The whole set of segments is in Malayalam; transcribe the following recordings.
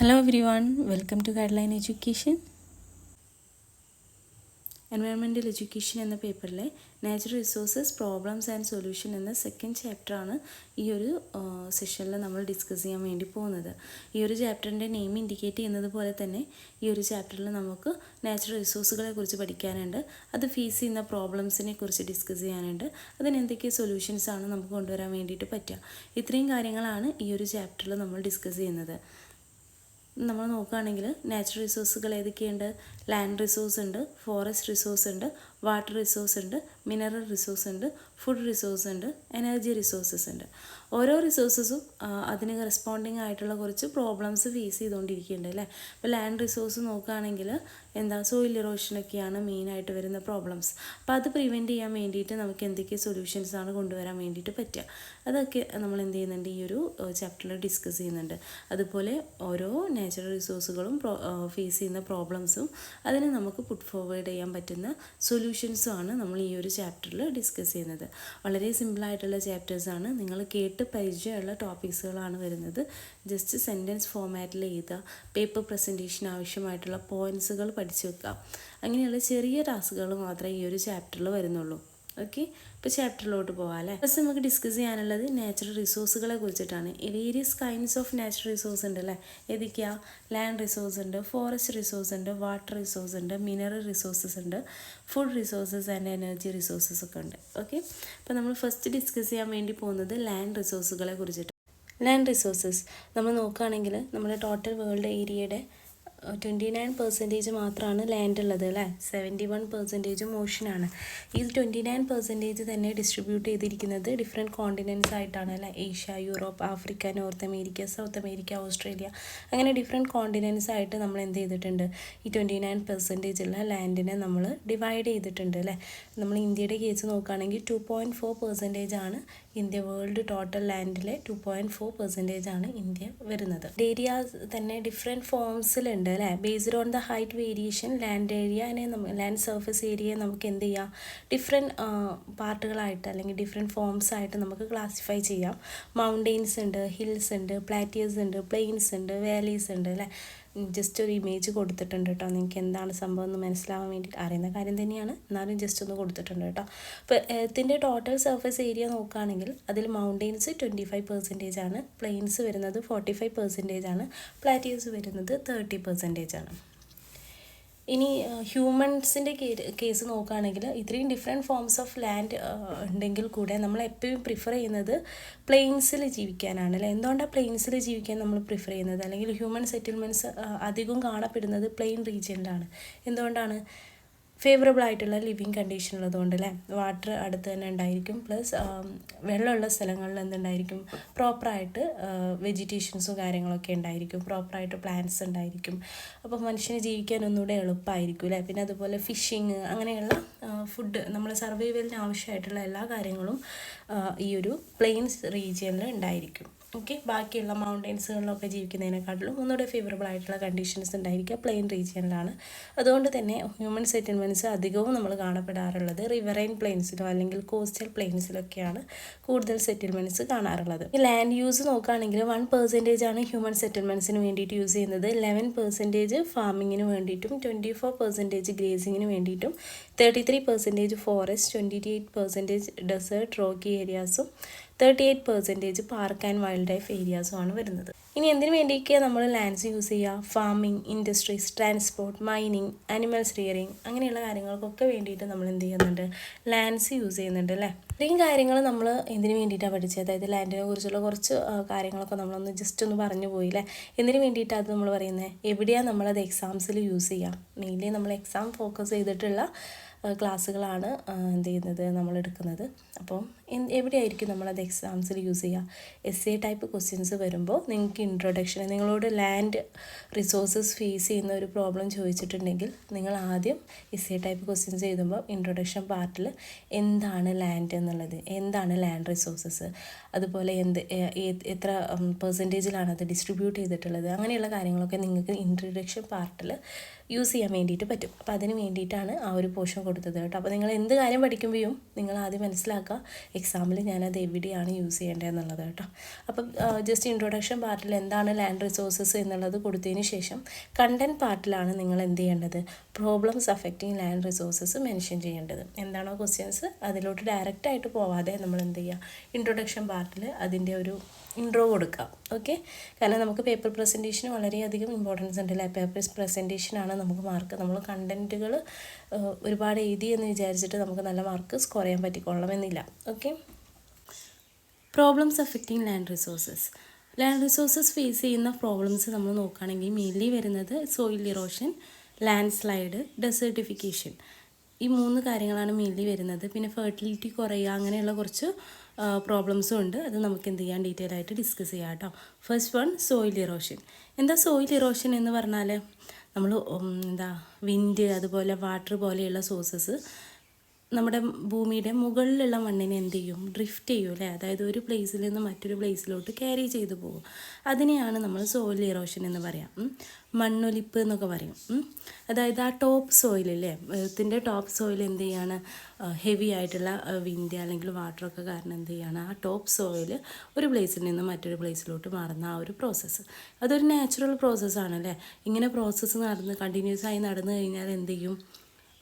Hello everyone, welcome to Guideline Education. Environmental education എന്ന പേപ്പറിലെ natural resources problems and solution എന്ന സെക്കൻഡ് ചാപ്റ്ററാണ് ഈ ഒരു സെഷനിൽ നമ്മൾ ഡിസ്കസ് ചെയ്യാൻ വേണ്ടി പോകുന്നത്. ഈ ഒരു ചാപ്റ്ററിൻ്റെ നെയിം ഇൻഡിക്കേറ്റ് ചെയ്യുന്നത് പോലെ തന്നെ ഈ ഒരു ചാപ്റ്ററിൽ നമുക്ക് നാച്ചുറൽ റിസോഴ്സുകളെ കുറിച്ച് പഠിക്കാനുണ്ട്. അത് ഫേസ് ചെയ്യുന്ന പ്രോബ്ലംസിനെ കുറിച്ച് ഡിസ്കസ് ചെയ്യാനുണ്ട്. അതിന് എന്തൊക്കെ സൊല്യൂഷൻസ് ആണ് നമുക്ക് കൊണ്ടുവരാൻ വേണ്ടിയിട്ട് പറ്റുക. ഇത്രയും കാര്യങ്ങളാണ് ഈ ഒരു ചാപ്റ്ററിൽ നമ്മൾ ഡിസ്കസ് ചെയ്യുന്നത്. നമ്മൾ നോക്കുകയാണെങ്കിൽ നാച്ചുറൽ റിസോഴ്സുകൾ ഏതൊക്കെയുണ്ട്? ലാൻഡ് റിസോഴ്സ് ഉണ്ട്, ഫോറസ്റ്റ് റിസോഴ്സ് ഉണ്ട്, വാട്ടർ റിസോഴ്സ് ഉണ്ട്, മിനറൽ റിസോഴ്സ് ഉണ്ട്, ഫുഡ് റിസോഴ്സ് ഉണ്ട്, എനർജി റിസോഴ്സസ് ഉണ്ട്. ഓരോ റിസോഴ്സസും അതിന് കറസ്പോണ്ടിങ് ആയിട്ടുള്ള കുറച്ച് പ്രോബ്ലംസ് ഫേസ് ചെയ്തുകൊണ്ടിരിക്കുന്നുണ്ട് അല്ലേ. അപ്പോൾ ലാൻഡ് റിസോഴ്സ് നോക്കുകയാണെങ്കിൽ സോയിൽ ഇറോഷനൊക്കെയാണ് മെയിനായിട്ട് വരുന്ന പ്രോബ്ലംസ്. അപ്പോൾ അത് പ്രിവെൻറ്റ് ചെയ്യാൻ വേണ്ടിയിട്ട് നമുക്ക് എന്തൊക്കെ സൊല്യൂഷൻസ് ആണ് കൊണ്ടുവരാൻ വേണ്ടിയിട്ട് പറ്റുക, അതൊക്കെ നമ്മൾ എന്ത് ചെയ്യുന്നുണ്ട്, ഈ ഒരു ചാപ്റ്ററിൽ ഡിസ്കസ് ചെയ്യുന്നുണ്ട്. അതുപോലെ ഓരോ നാച്ചുറൽ റിസോഴ്സുകളും ഫേസ് ചെയ്യുന്ന പ്രോബ്ലംസും അതിന് നമുക്ക് പുട്ട് ഫോർവേഡ് ചെയ്യാൻ പറ്റുന്ന സൊല്യൂഷൻസും ആണ് നമ്മൾ ഈ ഒരു ചാപ്റ്ററിൽ ഡിസ്കസ് ചെയ്യുന്നത്. വളരെ സിമ്പിളായിട്ടുള്ള ചാപ്റ്റേഴ്സാണ്. നിങ്ങൾ കേട്ട് പരിചയമുള്ള ടോപ്പിക്സുകളാണ് വരുന്നത്. ജസ്റ്റ് സെൻറ്റൻസ് ഫോമാറ്റിൽ എഴുതുക, പേപ്പർ പ്രസൻറ്റേഷൻ ആവശ്യമായിട്ടുള്ള പോയിൻറ്റ്സുകൾ പഠിച്ചു വെക്കുക. അങ്ങനെയുള്ള ചെറിയ ടാസ്കുകൾ മാത്രമേ ഈ ഒരു ചാപ്റ്ററിൽ വരുന്നുള്ളൂ. ഓക്കെ, ഇപ്പോൾ ചാപ്റ്ററിലോട്ട് പോകാം അല്ലേ. ഫസ്റ്റ് നമുക്ക് ഡിസ്കസ് ചെയ്യാനുള്ളത് നാച്ചുറൽ റിസോഴ്സുകളെ കുറിച്ചിട്ടാണ്. Various kinds of natural resource ഉണ്ട് അല്ലേ. ഏതൊക്കെയാണ്? ലാൻഡ് റിസോഴ്സ് ഉണ്ട്, ഫോറസ്റ്റ് റിസോഴ്സ് ഉണ്ട്, വാട്ടർ റിസോഴ്സ് ഉണ്ട്, മിനറൽ റിസോഴ്സസ് ഉണ്ട്, food resources and energy resources ഒക്കെ ഉണ്ട്. ഓക്കെ, അപ്പോൾ നമ്മൾ ഫസ്റ്റ് ഡിസ്കസ് ചെയ്യാൻ വേണ്ടി പോകുന്നത് ലാൻഡ് റിസോഴ്സുകളെ കുറിച്ചിട്ട്. ലാൻഡ് റിസോഴ്സസ് നമ്മൾ നോക്കുകയാണെങ്കിൽ നമ്മുടെ ടോട്ടൽ വേൾഡ് ഏരിയയുടെ 29% മാത്രമാണ് ലാൻഡ് ഉള്ളത് അല്ലേ. 71% ഓഷനാണ്. ഈ 29% തന്നെ ഡിസ്ട്രിബ്യൂട്ട് ചെയ്തിരിക്കുന്നത് ഡിഫറെൻറ്റ് കോണ്ടിനെൻറ്റ്സ് ആയിട്ടാണ് അല്ലേ. Asia, Europe, Africa, north America, south America, Australia, അങ്ങനെ ഡിഫറെൻറ്റ് കോണ്ടിനെൻറ്റ്സ് ആയിട്ട് നമ്മൾ എന്ത് ചെയ്തിട്ടുണ്ട്, ഈ 29% ഉള്ള ലാൻഡിനെ നമ്മൾ ഡിവൈഡ് ചെയ്തിട്ടുണ്ട് അല്ലേ. നമ്മൾ ഇന്ത്യയുടെ കേസ് നോക്കുകയാണെങ്കിൽ 2.4% ആണ് ഇന്ത്യ. വേൾഡ് ടോട്ടൽ ലാൻഡിലെ 2.4% ആണ് ഇന്ത്യ വരുന്നത്. ഏരിയ തന്നെ ഡിഫറെൻറ്റ് ഫോംസിലുണ്ട് അല്ലേ. Based on the height variation land ഏരിയനെ ലാൻഡ് സർഫസ് ഏരിയയെ നമുക്ക് എന്ത് ചെയ്യാം, ഡിഫറെൻറ്റ് പാർട്ടുകളായിട്ട് അല്ലെങ്കിൽ ഡിഫറെൻറ്റ് ഫോംസ് ആയിട്ട് നമുക്ക് ക്ലാസിഫൈ ചെയ്യാം. മൗണ്ടെയ്ൻസ് ഉണ്ട്, ഹിൽസ് ഉണ്ട്, പ്ലാറ്റിയേഴ്സ് ഉണ്ട്, പ്ലെയിൻസ് ഉണ്ട്, വാലീസ് ഉണ്ട് അല്ലേ. ജസ്റ്റ് ഒരു ഇമേജ് കൊടുത്തിട്ടുണ്ട് കേട്ടോ, നിങ്ങൾക്ക് എന്താണ് സംഭവം എന്ന് മനസ്സിലാവാൻ വേണ്ടിയിട്ട്. അറിയുന്ന കാര്യം തന്നെയാണ്, എന്നാലും ജസ്റ്റ് ഒന്ന് കൊടുത്തിട്ടുണ്ട് കേട്ടോ. അപ്പോൾ എർത്തിൻ്റെ ടോട്ടൽ സർഫസ് ഏരിയ നോക്കുകയാണെങ്കിൽ അതിൽ മൗണ്ടെയ്ൻസ് 25% ആണ്, പ്ലെയിൻസ് വരുന്നത് 45% ആണ്, പ്ലാറ്റിയേഴ്സ് വരുന്നത് 30% ആണ്. ഇനി ഹ്യൂമൻസിൻ്റെ കേസ് നോക്കുകയാണെങ്കിൽ ഇത്രയും ഡിഫറെൻറ്റ് ഫോംസ് ഓഫ് ലാൻഡ് ഉണ്ടെങ്കിൽ കൂടെ നമ്മൾ എപ്പോഴും പ്രിഫർ ചെയ്യുന്നത് പ്ലെയിൻസിൽ ജീവിക്കാനാണ് അല്ലേ. എന്തുകൊണ്ടാണ് പ്ലെയിൻസിൽ ജീവിക്കാൻ നമ്മൾ പ്രിഫർ ചെയ്യുന്നത്, അല്ലെങ്കിൽ ഹ്യൂമൻ സെറ്റിൽമെൻറ്റ്സ് അധികം കാണപ്പെടുന്നത് പ്ലെയിൻ റീജിയനിലാണ്. എന്തുകൊണ്ടാണ്? ഫേവറബിൾ ആയിട്ടുള്ള ലിവിങ് കണ്ടീഷൻ ഉള്ളതുകൊണ്ട് അല്ലേ. വാട്ടർ അടുത്ത് തന്നെ ഉണ്ടായിരിക്കും, പ്ലസ് വെള്ളമുള്ള സ്ഥലങ്ങളിൽ എന്തുണ്ടായിരിക്കും, പ്രോപ്പറായിട്ട് വെജിറ്റേഷൻസും കാര്യങ്ങളൊക്കെ ഉണ്ടായിരിക്കും, പ്രോപ്പറായിട്ട് പ്ലാന്റ്സ് ഉണ്ടായിരിക്കും. അപ്പോൾ മനുഷ്യന് ജീവിക്കാൻ ഒന്നുകൂടെ എളുപ്പമായിരിക്കും അല്ലേ. പിന്നെ അതുപോലെ ഫിഷിങ്, അങ്ങനെയുള്ള ഫുഡ്, നമ്മൾ സർവൈവലിന് ആവശ്യമായിട്ടുള്ള എല്ലാ കാര്യങ്ങളും ഈ ഒരു പ്ലെയിൻസ് റീജിയനിൽ ഉണ്ടായിരിക്കും. ഓക്കെ, ബാക്കിയുള്ള മൗണ്ടെയ്ൻസുകളിലൊക്കെ ജീവിക്കുന്നതിനെക്കാട്ടിലും ഒന്നുകൂടെ ഫേവറബിൾ ആയിട്ടുള്ള കണ്ടീഷൻസ് ഉണ്ടായിരിക്കുക പ്ലെയിൻ റീജിയനിലാണ്. അതുകൊണ്ട് തന്നെ ഹ്യൂമൻ സെറ്റിൽമെൻറ്റ്സ് അധികവും നമ്മൾ കാണപ്പെടാറുള്ളത് റിവറൈൻ പ്ലെയിൻസിലോ അല്ലെങ്കിൽ കോസ്റ്റൽ പ്ലെയിൻസിലൊക്കെയാണ് കൂടുതൽ സെറ്റിൽമെൻറ്റ്സ് കാണാറുള്ളത്. ഈ ലാൻഡ് യൂസ് നോക്കുകയാണെങ്കിൽ 1% ആണ് ഹ്യൂമൻ സെറ്റിൽമെൻറ്റ്സിന് വേണ്ടിയിട്ട് യൂസ് ചെയ്യുന്നത്, 11% ഫാമിങ്ങിന് വേണ്ടിയിട്ടും, 24% ഗ്രേസിങ്ങിന് വേണ്ടിയിട്ടും, 33% ഫോറസ്റ്റ്, 28% ഡെസേർട്ട് റോക്കി ഏരിയാസും, 38% പാർക്ക് ആൻഡ് വൈൽഡ് ലൈഫ് ഏരിയാസുമാണ് വരുന്നത്. ഇനി എന്തിനു വേണ്ടിയൊക്കെയാണ് നമ്മൾ ലാൻഡ്സ് യൂസ് ചെയ്യുക? Farming, industries, transport, mining, animals rearing, അങ്ങനെയുള്ള കാര്യങ്ങൾക്കൊക്കെ വേണ്ടിയിട്ട് നമ്മൾ എന്ത് ചെയ്യുന്നുണ്ട്, ലാൻഡ്സ് യൂസ് ചെയ്യുന്നുണ്ട് അല്ലേ. ഇത്രയും കാര്യങ്ങൾ നമ്മൾ എന്തിനു വേണ്ടിയിട്ടാണ് പഠിച്ചത്, അതായത് ലാൻഡിനെ കുറിച്ചുള്ള കുറച്ച് കാര്യങ്ങളൊക്കെ നമ്മളൊന്ന് ജസ്റ്റ് ഒന്ന് പറഞ്ഞു പോയില്ലേ. എന്തിനു വേണ്ടിയിട്ടാണ് അത് നമ്മൾ പറയുന്നത്, എവിടെയാണ് നമ്മളത് എക്സാംസിൽ യൂസ് ചെയ്യുക. മെയിൻലി നമ്മൾ എക്സാം ഫോക്കസ് ചെയ്തിട്ടുള്ള ക്ലാസ്സുകളാണ് എന്ത് ചെയ്യുന്നത്, നമ്മൾ എടുക്കുന്നത്. അപ്പം എവിടെയായിരിക്കും നമ്മളത് എക്സാംസിൽ യൂസ് ചെയ്യുക? എസ് എ ടൈപ്പ് ക്വസ്റ്റ്യൻസ് വരുമ്പോൾ നിങ്ങൾക്ക് ഇൻട്രൊഡക്ഷൻ, നിങ്ങളോട് ലാൻഡ് റിസോഴ്സസ് ഫേസ് ചെയ്യുന്ന ഒരു പ്രോബ്ലം ചോദിച്ചിട്ടുണ്ടെങ്കിൽ നിങ്ങൾ ആദ്യം എസ് എ ടൈപ്പ് ക്വസ്റ്റ്യൻസ് എഴുതുമ്പോൾ ഇൻട്രൊഡക്ഷൻ പാർട്ടിൽ എന്താണ് ലാൻഡ് എന്നുള്ളത്, എന്താണ് ലാൻഡ് റിസോഴ്സസ്, അതുപോലെ എത്ര പെർസെൻറ്റേജിലാണ് അത് ഡിസ്ട്രിബ്യൂട്ട് ചെയ്തിട്ടുള്ളത്, അങ്ങനെയുള്ള കാര്യങ്ങളൊക്കെ നിങ്ങൾക്ക് ഇൻട്രൊഡക്ഷൻ പാർട്ടിൽ യൂസ് ചെയ്യാൻ വേണ്ടിയിട്ട് പറ്റും. അപ്പോൾ അതിന് വേണ്ടിയിട്ടാണ് ആ ഒരു പോർഷൻ കൊടുത്തത് കേട്ടോ. അപ്പോൾ നിങ്ങൾ എന്ത് കാര്യം പഠിക്കുമ്പോഴും നിങ്ങൾ ആദ്യം മനസ്സിലാക്കുക എക്സാമിൽ ഞാനത് എവിടെയാണ് യൂസ് ചെയ്യേണ്ടത് എന്നുള്ളത് കേട്ടോ. അപ്പം ജസ്റ്റ് ഇൻട്രൊഡക്ഷൻ പാർട്ടിൽ എന്താണ് ലാൻഡ് റിസോഴ്സസ് എന്നുള്ളത് കൊടുത്തതിന് ശേഷം കണ്ടൻറ് പാർട്ടിലാണ് നിങ്ങൾ എന്ത് ചെയ്യേണ്ടത്, problems affecting land resources mention ചെയ്യേണ്ടത്. എന്താണോ ക്വസ്റ്റ്യൻസ് അതിലോട്ട് ഡയറക്റ്റായിട്ട് പോവാതെ നമ്മൾ എന്ത് ചെയ്യുക, ഇൻട്രൊഡക്ഷൻ പാർട്ടിൽ അതിൻ്റെ ഒരു ഇൻട്രോ കൊടുക്കുക. ഓക്കെ, കാരണം നമുക്ക് പേപ്പർ പ്രസൻറ്റേഷന് വളരെയധികം ഇമ്പോർട്ടൻസ് ഉണ്ട്. പേപ്പർ പ്രസൻറ്റേഷനാണ് നമുക്ക് മാർക്ക്. നമ്മൾ കണ്ടൻറ്റുകൾ ഒരുപാട് എഴുതി എന്ന് വിചാരിച്ചിട്ട് നമുക്ക് നല്ല മാർക്ക് സ്കോർ ചെയ്യാൻ പറ്റിക്കൊള്ളണമെന്നില്ല. Okay, problems affecting land resources. Land resources face ചെയ്യുന്ന പ്രോബ്ലംസ് നമ്മൾ നോക്കുകയാണെങ്കിൽ മെയിൻലി വരുന്നത് soil erosion, landslide, desertification. ഈ 3 കാര്യങ്ങളാണ് മെയിൻലി വരുന്നത്. പിന്നെ ഫെർട്ടിലിറ്റി കുറയുക, അങ്ങനെയുള്ള കുറച്ച് പ്രോബ്ലംസും ഉണ്ട്. അത് നമുക്ക് എന്ത് ചെയ്യാൻ ഡീറ്റെയിൽ ആയിട്ട് ഡിസ്കസ് ചെയ്യാം കേട്ടോ. First one, soil erosion. എന്താ സോയിൽ ഇറോഷൻ എന്ന് പറഞ്ഞാൽ നമ്മൾ വിൻഡ് അതുപോലെ വാട്ടർ പോലെയുള്ള സോഴ്സസ് നമ്മുടെ ഭൂമിയുടെ മുകളിലുള്ള മണ്ണിനെ എന്ത് ചെയ്യും, ഡ്രിഫ്റ്റ് ചെയ്യും അല്ലേ. അതായത് ഒരു പ്ലേസിൽ നിന്ന് മറ്റൊരു പ്ലേസിലോട്ട് ക്യാരി ചെയ്തു പോകും. അതിനെയാണ് നമ്മൾ സോയിൽ ഇറോഷൻ എന്ന് പറയാം. മണ്ണൊലിപ്പ് എന്നൊക്കെ പറയും. അതായത് ആ ടോപ്പ് സോയിലല്ലേ, എർത്തിൻ്റെ ടോപ്പ് സോയിൽ എന്ത് ചെയ്യാണ്, ഹെവി ആയിട്ടുള്ള വിൻഡ് അല്ലെങ്കിൽ വാട്ടറൊക്കെ കാരണം എന്ത് ചെയ്യാണ്, ആ ടോപ്പ് സോയിൽ ഒരു പ്ലേസിൽ നിന്ന് മറ്റൊരു പ്ലേസിലോട്ട് മാറുന്ന ആ ഒരു പ്രോസസ്സ്. അതൊരു നാച്ചുറൽ പ്രോസസ്സാണല്ലേ. ഇങ്ങനെ പ്രോസസ്സ് കണ്ടിന്യൂസ് ആയി നടന്നു കഴിഞ്ഞാൽ എന്ത് ചെയ്യും,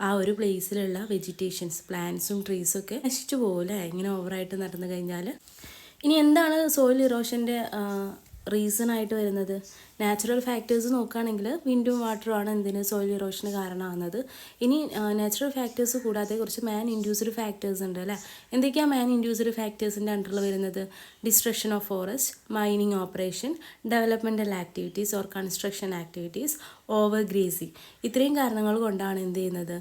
ആ ഒരു പ്ലേസിലുള്ള വെജിറ്റേഷൻസ്, പ്ലാന്റ്സും ട്രീസും ഒക്കെ നശിച്ചു പോകും അല്ലേ, ഇങ്ങനെ ഓവറായിട്ട് നടന്നു കഴിഞ്ഞാൽ. ഇനി എന്താണ് സോയിൽ ഇറോഷൻ്റെ റീസൺ ആയിട്ട് വരുന്നത്? നാച്ചുറൽ ഫാക്ടേഴ്സ് നോക്കുകയാണെങ്കിൽ വിൻഡും വാട്ടറുമാണ് എന്തിന് സോയിൽ ഇറോഷന് കാരണമാകുന്നത്. ഇനി നാച്ചുറൽ ഫാക്ടേഴ്സ് കൂടാതെ കുറച്ച് മാൻ ഇൻഡ്യൂസ്ഡ് ഫാക്ടേഴ്സ് ഉണ്ട് അല്ലേ. എന്തൊക്കെയാണ് മാൻ ഇൻഡ്യൂസ്ഡ് ഫാക്ടേഴ്സിൻ്റെ അണ്ടറിൽ വരുന്നത്? Destruction of forest, mining operation, developmental activities or construction activities, over gracing. ഇത്രയും കാരണങ്ങൾ കൊണ്ടാണ് എന്ത് ചെയ്യുന്നത്,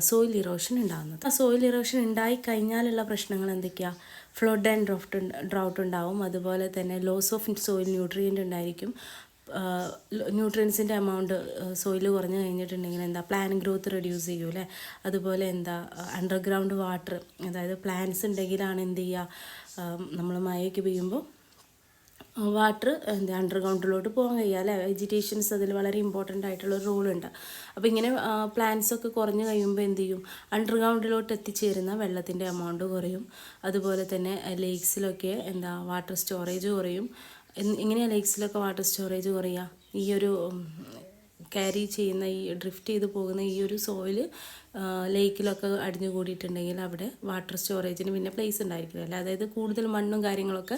സോയിൽ ഇറോഷൻ ഉണ്ടാകുന്നത്. ആ സോയിൽ ഇറോഷൻ ഉണ്ടായി കഴിഞ്ഞാലുള്ള പ്രശ്നങ്ങൾ എന്തൊക്കെയാണ്? ഫ്ലഡ് ആൻഡ് ഡ്രൗട്ട് ഉണ്ടാവും. അതുപോലെ തന്നെ ലോസ് ഓഫ് സോയിൽ ന്യൂട്രിയൻ്റ് ഉണ്ടായിരിക്കും. ന്യൂട്രിയൻസിൻ്റെ എമൗണ്ട് സോയിൽ കുറഞ്ഞു കഴിഞ്ഞിട്ടുണ്ടെങ്കിൽ പ്ലാന്റ് ഗ്രോത്ത് റെഡ്യൂസ് ചെയ്യും അല്ലേ. അതുപോലെ അണ്ടർഗ്രൗണ്ട് വാട്ടർ, അതായത് പ്ലാന്റ്സ് ഉണ്ടെങ്കിലാണ് എന്ത് ചെയ്യുക, നമ്മൾ മഴയൊക്കെ പെയ്യുമ്പോൾ വാട്ടർ അണ്ടർഗ്രൗണ്ടിലോട്ട് പോകാൻ കഴിയുക അല്ലേ. വെജിറ്റേഷൻസ് അതിൽ വളരെ ഇമ്പോർട്ടൻ്റ് ആയിട്ടുള്ളൊരു റോളുണ്ട്. അപ്പോൾ ഇങ്ങനെ പ്ലാന്റ്സ് ഒക്കെ കുറഞ്ഞു കഴിയുമ്പോൾ എന്ത് ചെയ്യും, അണ്ടർഗ്രൗണ്ടിലോട്ട് എത്തിച്ചേരുന്ന വെള്ളത്തിൻ്റെ എമൗണ്ട് കുറയും. അതുപോലെ തന്നെ ലേക്സിലൊക്കെ വാട്ടർ സ്റ്റോറേജ് കുറയും. എങ്ങനെയാണ് ലേക്സിലൊക്കെ വാട്ടർ സ്റ്റോറേജ് കുറയുക? ഈ ഒരു ക്യാരി ചെയ്യുന്ന ഈ ഡ്രിഫ്റ്റ് ചെയ്ത് പോകുന്ന ഈ ഒരു സോയിൽ ലേക്കിലൊക്കെ അടിഞ്ഞു കൂടിയിട്ടുണ്ടെങ്കിൽ അവിടെ വാട്ടർ സ്റ്റോറേജിന് പിന്നെ പ്ലേസ് ഉണ്ടായിരിക്കില്ല അല്ലേ. അതായത് കൂടുതൽ മണ്ണും കാര്യങ്ങളൊക്കെ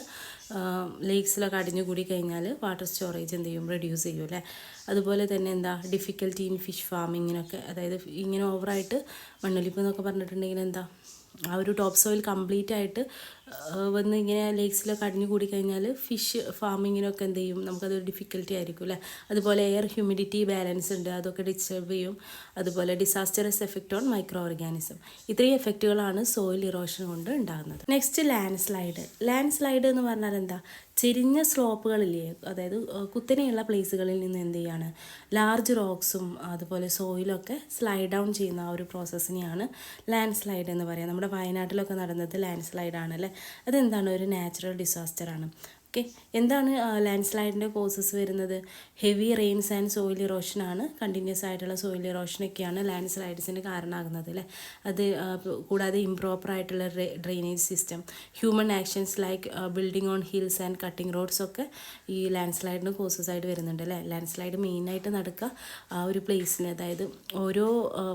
ലേക്സിലൊക്കെ അടിഞ്ഞു കൂടി കഴിഞ്ഞാൽ വാട്ടർ സ്റ്റോറേജ് എന്ത് ചെയ്യും, റെഡ്യൂസ് ചെയ്യും അല്ലേ. അതുപോലെ തന്നെ ഡിഫിക്കൽറ്റി ഇൻ ഫിഷ് ഫാമിങ്ങിനൊക്കെ, അതായത് ഇങ്ങനെ ഓവറായിട്ട് മണ്ണൊലിപ്പ് എന്നൊക്കെ പറഞ്ഞിട്ടുണ്ടെങ്കിൽ ആ ഒരു ടോപ്പ് സോയിൽ കംപ്ലീറ്റ് ആയിട്ട് വന്ന് ഇങ്ങനെ ലേക്സിലൊക്കെ അടിഞ്ഞു കൂടി കഴിഞ്ഞാൽ ഫിഷ് ഫാമിങ്ങിനൊക്കെ എന്ത് ചെയ്യും, നമുക്കതൊരു ഡിഫിക്കൽറ്റി ആയിരിക്കും അല്ലേ. അതുപോലെ എയർ ഹ്യൂമിഡിറ്റി ബാലൻസ് ഉണ്ട്, അതൊക്കെ ഡിസ്റ്റർബ് ചെയ്യും. അതുപോലെ disastrous effect on micro organism. ഇത്രയും എഫക്റ്റുകളാണ് സോയിൽ ഇറോഷൻ കൊണ്ട് ഉണ്ടാകുന്നത്. Next, land slide. Land slide എന്ന് പറഞ്ഞാൽ ചെരിഞ്ഞ സ്ലോപ്പുകളില്ലേ, അതായത് കുത്തനെയുള്ള പ്ലേസുകളിൽ നിന്ന് എന്ത് ചെയ്യാണ്, ലാർജ് റോക്സും അതുപോലെ സോയിലൊക്കെ സ്ലൈഡ് ഡൗൺ ചെയ്യുന്ന ആ ഒരു പ്രോസസ്സിനെയാണ് ലാൻഡ് സ്ലൈഡ് എന്ന് പറയുക. നമ്മുടെ വയനാട്ടിലൊക്കെ നടന്നത് ലാൻഡ് സ്ലൈഡാണ് അല്ലേ. അതെന്താണ്, ഒരു നാച്ചുറൽ ഡിസാസ്റ്ററാണ്. ഓക്കെ, എന്താണ് ലാൻഡ് സ്ലൈഡിൻ്റെ കോസസ് വരുന്നത്? ഹെവി റെയിൻസ് ആൻഡ് സോയിൽ ഇറോഷനാണ്. കണ്ടിന്യൂസ് ആയിട്ടുള്ള സോയിൽ ഇറോഷനൊക്കെയാണ് ലാൻഡ് സ്ലൈഡ്സിന് കാരണമാകുന്നത് അല്ലേ. അത് കൂടാതെ ഇംപ്രോപ്പർ ആയിട്ടുള്ള drainage system, human actions like building on hills and cutting roads ഒക്കെ ഈ ലാൻഡ് സ്ലൈഡിന് കോസസ് ആയിട്ട് വരുന്നുണ്ട് അല്ലേ. ലാൻഡ് സ്ലൈഡ് മെയിനായിട്ട് നടക്കുക ആ ഒരു പ്ലേസിന്, അതായത് ഓരോ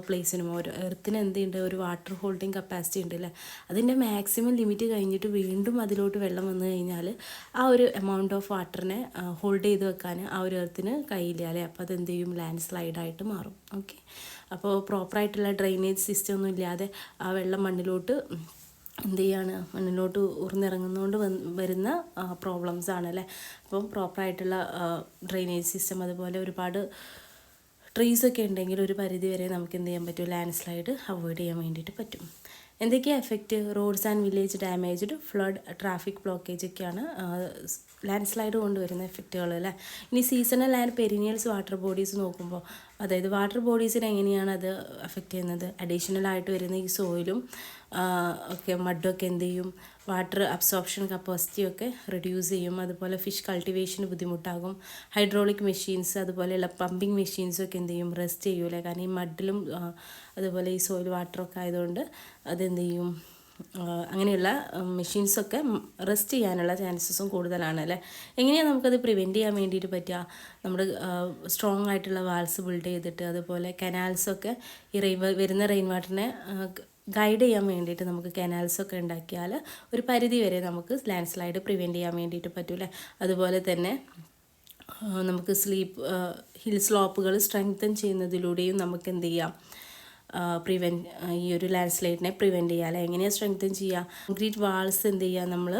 പ്ലേസിനും ഓരോ എർത്തിന് എന്തുണ്ട്, ഒരു വാട്ടർ ഹോൾഡിങ് കപ്പാസിറ്റി ഉണ്ട് അല്ലേ. അതിൻ്റെ മാക്സിമം ലിമിറ്റ് കഴിഞ്ഞിട്ട് വീണ്ടും അതിലോട്ട് വെള്ളം വന്നു കഴിഞ്ഞാൽ ആ ഒരു എമൗണ്ട് ഓഫ് വാട്ടറിനെ ഹോൾഡ് ചെയ്ത് വെക്കാൻ ആ ഒരു എർത്തിന് കഴിയില്ല അല്ലേ. അപ്പോൾ അതെന്ത് ചെയ്യും, ലാൻഡ് സ്ലൈഡായിട്ട് മാറും. ഓക്കെ, അപ്പോൾ പ്രോപ്പറായിട്ടുള്ള ഡ്രെയിനേജ് സിസ്റ്റം ഒന്നും ഇല്ലാതെ ആ വെള്ളം മണ്ണിലോട്ട് എന്ത് ചെയ്യാണ്, മണ്ണിലോട്ട് ഊർന്നിറങ്ങുന്നതുകൊണ്ട് വരുന്ന പ്രോബ്ലംസ് ആണല്ലേ. അപ്പം പ്രോപ്പറായിട്ടുള്ള ഡ്രെയിനേജ് സിസ്റ്റം, അതുപോലെ ഒരുപാട് ട്രീസൊക്കെ ഉണ്ടെങ്കിൽ ഒരു പരിധി വരെ നമുക്ക് എന്ത് ചെയ്യാൻ പറ്റും, ലാൻഡ് സ്ലൈഡ് അവോയ്ഡ് ചെയ്യാൻ വേണ്ടിയിട്ട് പറ്റും. എന്തൊക്കെയാണ് effect? Roads and village damaged, flood, traffic blockage ഒക്കെയാണ് ലാൻഡ് സ്ലൈഡ് കൊണ്ടുവരുന്ന എഫക്റ്റുകൾ അല്ലേ. ഇനി seasonal and perennials water bodies നോക്കുമ്പോൾ, അതായത് വാട്ടർ ബോഡീസിന് എങ്ങനെയാണ് അത് അഫക്റ്റ് ചെയ്യുന്നത്? അഡീഷണൽ ആയിട്ട് വരുന്ന ഈ സോയിലും ഒക്കെ മഡൊക്കെ എന്ത് ചെയ്യും, വാട്ടർ അബ്സോർപ്ഷൻ കപ്പാസിറ്റിയൊക്കെ റിഡ്യൂസ് ചെയ്യും. അതുപോലെ ഫിഷ് കൾട്ടിവേഷന് ബുദ്ധിമുട്ടാകും. ഹൈഡ്രോളിക് മെഷീൻസ് അതുപോലെയുള്ള പമ്പിങ് മെഷീൻസൊക്കെ എന്ത് ചെയ്യും, റെസ്റ്റ് ചെയ്യൂലേ. കാരണം ഈ മഡിലും അതുപോലെ ഈ സോയിൽ വാട്ടറൊക്കെ ആയതുകൊണ്ട് അതെന്ത് ചെയ്യും, അങ്ങനെയുള്ള മെഷീൻസൊക്കെ റെസ്റ്റ് ചെയ്യാനുള്ള ചാൻസസും കൂടുതലാണ് അല്ലേ. എങ്ങനെയാണ് നമുക്കത് പ്രിവെൻറ്റ് ചെയ്യാൻ വേണ്ടിയിട്ട് പറ്റുക? നമ്മൾ സ്ട്രോങ് ആയിട്ടുള്ള വാൾസ് ബിൽഡ് ചെയ്തിട്ട് അതുപോലെ കനാൽസൊക്കെ ഈ വരുന്ന റെയിൻ വാട്ടറിനെ ഗൈഡ് ചെയ്യാൻ വേണ്ടിയിട്ട് നമുക്ക് കനാൽസൊക്കെ ഉണ്ടാക്കിയാൽ ഒരു പരിധി വരെ നമുക്ക് ലാൻഡ് സ്ലൈഡ് പ്രിവെൻറ്റ് ചെയ്യാൻ വേണ്ടിയിട്ട് പറ്റൂലേ. അതുപോലെ തന്നെ നമുക്ക് ഹിൽ സ്ലോപ്പുകൾ സ്ട്രെങ്തൻ ചെയ്യുന്നതിലൂടെയും നമുക്ക് എന്ത് ചെയ്യാം, ഈ ഒരു ലാൻഡ് സ്ലൈഡിനെ പ്രിവെൻറ്റ് ചെയ്യുക അല്ലെ. എങ്ങനെയാണ് സ്ട്രെങ്തൻ ചെയ്യുക? കോൺക്രീറ്റ് വാൾസ് എന്ത് ചെയ്യുക, നമ്മൾ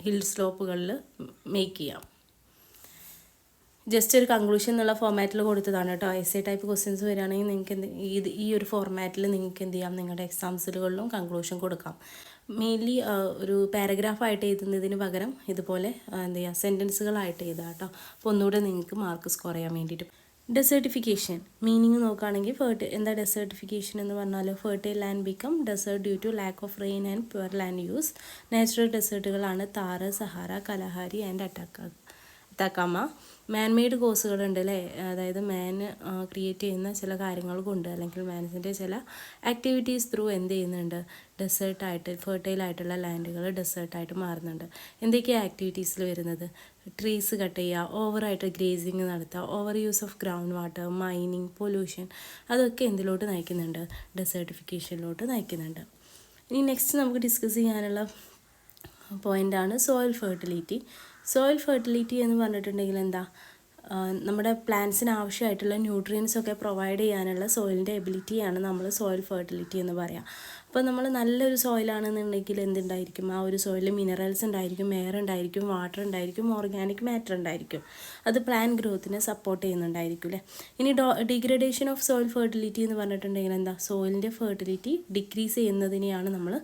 ഹിൽ സ്ലോപ്പുകളിൽ മേക്ക് ചെയ്യാം. ജസ്റ്റ് ഒരു കൺക്ലൂഷൻ എന്നുള്ള ഫോർമാറ്റിൽ കൊടുത്തതാണ് കേട്ടോ. എസ്സേ ടൈപ്പ് ക്വസ്റ്റ്യൻസ് വരികയാണെങ്കിൽ നിങ്ങൾക്ക് ഈ ഒരു ഫോർമാറ്റിൽ നിങ്ങൾക്ക് എന്ത് ചെയ്യാം, നിങ്ങളുടെ എക്സാംസുകളിലും കൺക്ലൂഷൻ കൊടുക്കാം. മെയിൻലി ഒരു പാരഗ്രാഫായിട്ട് എഴുതുന്നതിന് പകരം ഇതുപോലെ എന്ത് ചെയ്യുക, സെൻറ്റൻസുകളായിട്ട് എഴുതുക കേട്ടോ. അപ്പോൾ ഒന്നുകൂടെ നിങ്ങൾക്ക് മാർക്ക് സ്കോർ ചെയ്യാൻ വേണ്ടിയിട്ട്. ഡെസേർട്ടിഫിക്കേഷൻ മീനിങ് നോക്കുകയാണെങ്കിൽ എന്താ ഡെസേർട്ടിഫിക്കേഷൻ എന്ന് പറഞ്ഞാൽ, fertile land become desert due to lack of rain and poor land use. Natural ഡെസേർട്ടുകളാണ് Thar, Sahara, Kalahari and Atacama. Manmade കോസുകളുണ്ട് അല്ലേ, അതായത് മാൻ ക്രിയേറ്റ് ചെയ്യുന്ന ചില കാര്യങ്ങൾ കൊണ്ട് അല്ലെങ്കിൽ മാൻസിൻ്റെ ചില ആക്ടിവിറ്റീസ് ത്രൂ എന്ത് ചെയ്യുന്നുണ്ട്, ഡെസേർട്ടായിട്ട് ഫെർട്ടൈലായിട്ടുള്ള ലാൻഡുകൾ ഡെസേർട്ടായിട്ട് മാറുന്നുണ്ട്. എന്തൊക്കെയാണ് ആക്ടിവിറ്റീസിൽ വരുന്നത്? ട്രീസ് കട്ട് ചെയ്യുക, ഓവറായിട്ട് ഗ്രേസിങ് നടത്തുക, over use of ground water, mining, pollution, അതൊക്കെ എന്തിലോട്ട് നയിക്കുന്നുണ്ട്, ഡെസേർട്ടിഫിക്കേഷനിലോട്ട് നയിക്കുന്നുണ്ട്. ഇനി നെക്സ്റ്റ് നമുക്ക് ഡിസ്കസ് ചെയ്യാനുള്ള പോയിൻ്റാണ് സോയിൽ ഫെർട്ടിലിറ്റി. സോയിൽ ഫെർട്ടിലിറ്റി എന്ന് പറഞ്ഞിട്ടുണ്ടെങ്കിൽ എന്താ, നമ്മുടെ പ്ലാന്റ്സിന് ആവശ്യമായിട്ടുള്ള ന്യൂട്രിയൻസ് ഒക്കെ പ്രൊവൈഡ് ചെയ്യാനുള്ള സോയിലിൻ്റെ എബിലിറ്റിയാണ് നമ്മൾ സോയിൽ ഫെർട്ടിലിറ്റി എന്ന് പറയാം. അപ്പോൾ നമ്മൾ നല്ലൊരു സോയിലാണെന്നുണ്ടെങ്കിൽ എന്തുണ്ടായിരിക്കും, ആ ഒരു സോയിലിൽ മിനറൽസ് ഉണ്ടായിരിക്കും, എയർ ഉണ്ടായിരിക്കും, വാട്ടർ ഉണ്ടായിരിക്കും, ഓർഗാനിക് മാറ്റർ ഉണ്ടായിരിക്കും. അത് പ്ലാന്റ് ഗ്രോത്തിനെ സപ്പോർട്ട് ചെയ്യുന്നുണ്ടായിരിക്കും അല്ലേ. ഇനി ഡിഗ്രഡേഷൻ ഓഫ് സോയിൽ ഫെർട്ടിലിറ്റി എന്ന് പറഞ്ഞിട്ടുണ്ടെങ്കിൽ എന്താ, സോയിലിൻ്റെ ഫെർട്ടിലിറ്റി ഡിക്രീസ് ചെയ്യുന്നതിനെയാണ് നമ്മൾ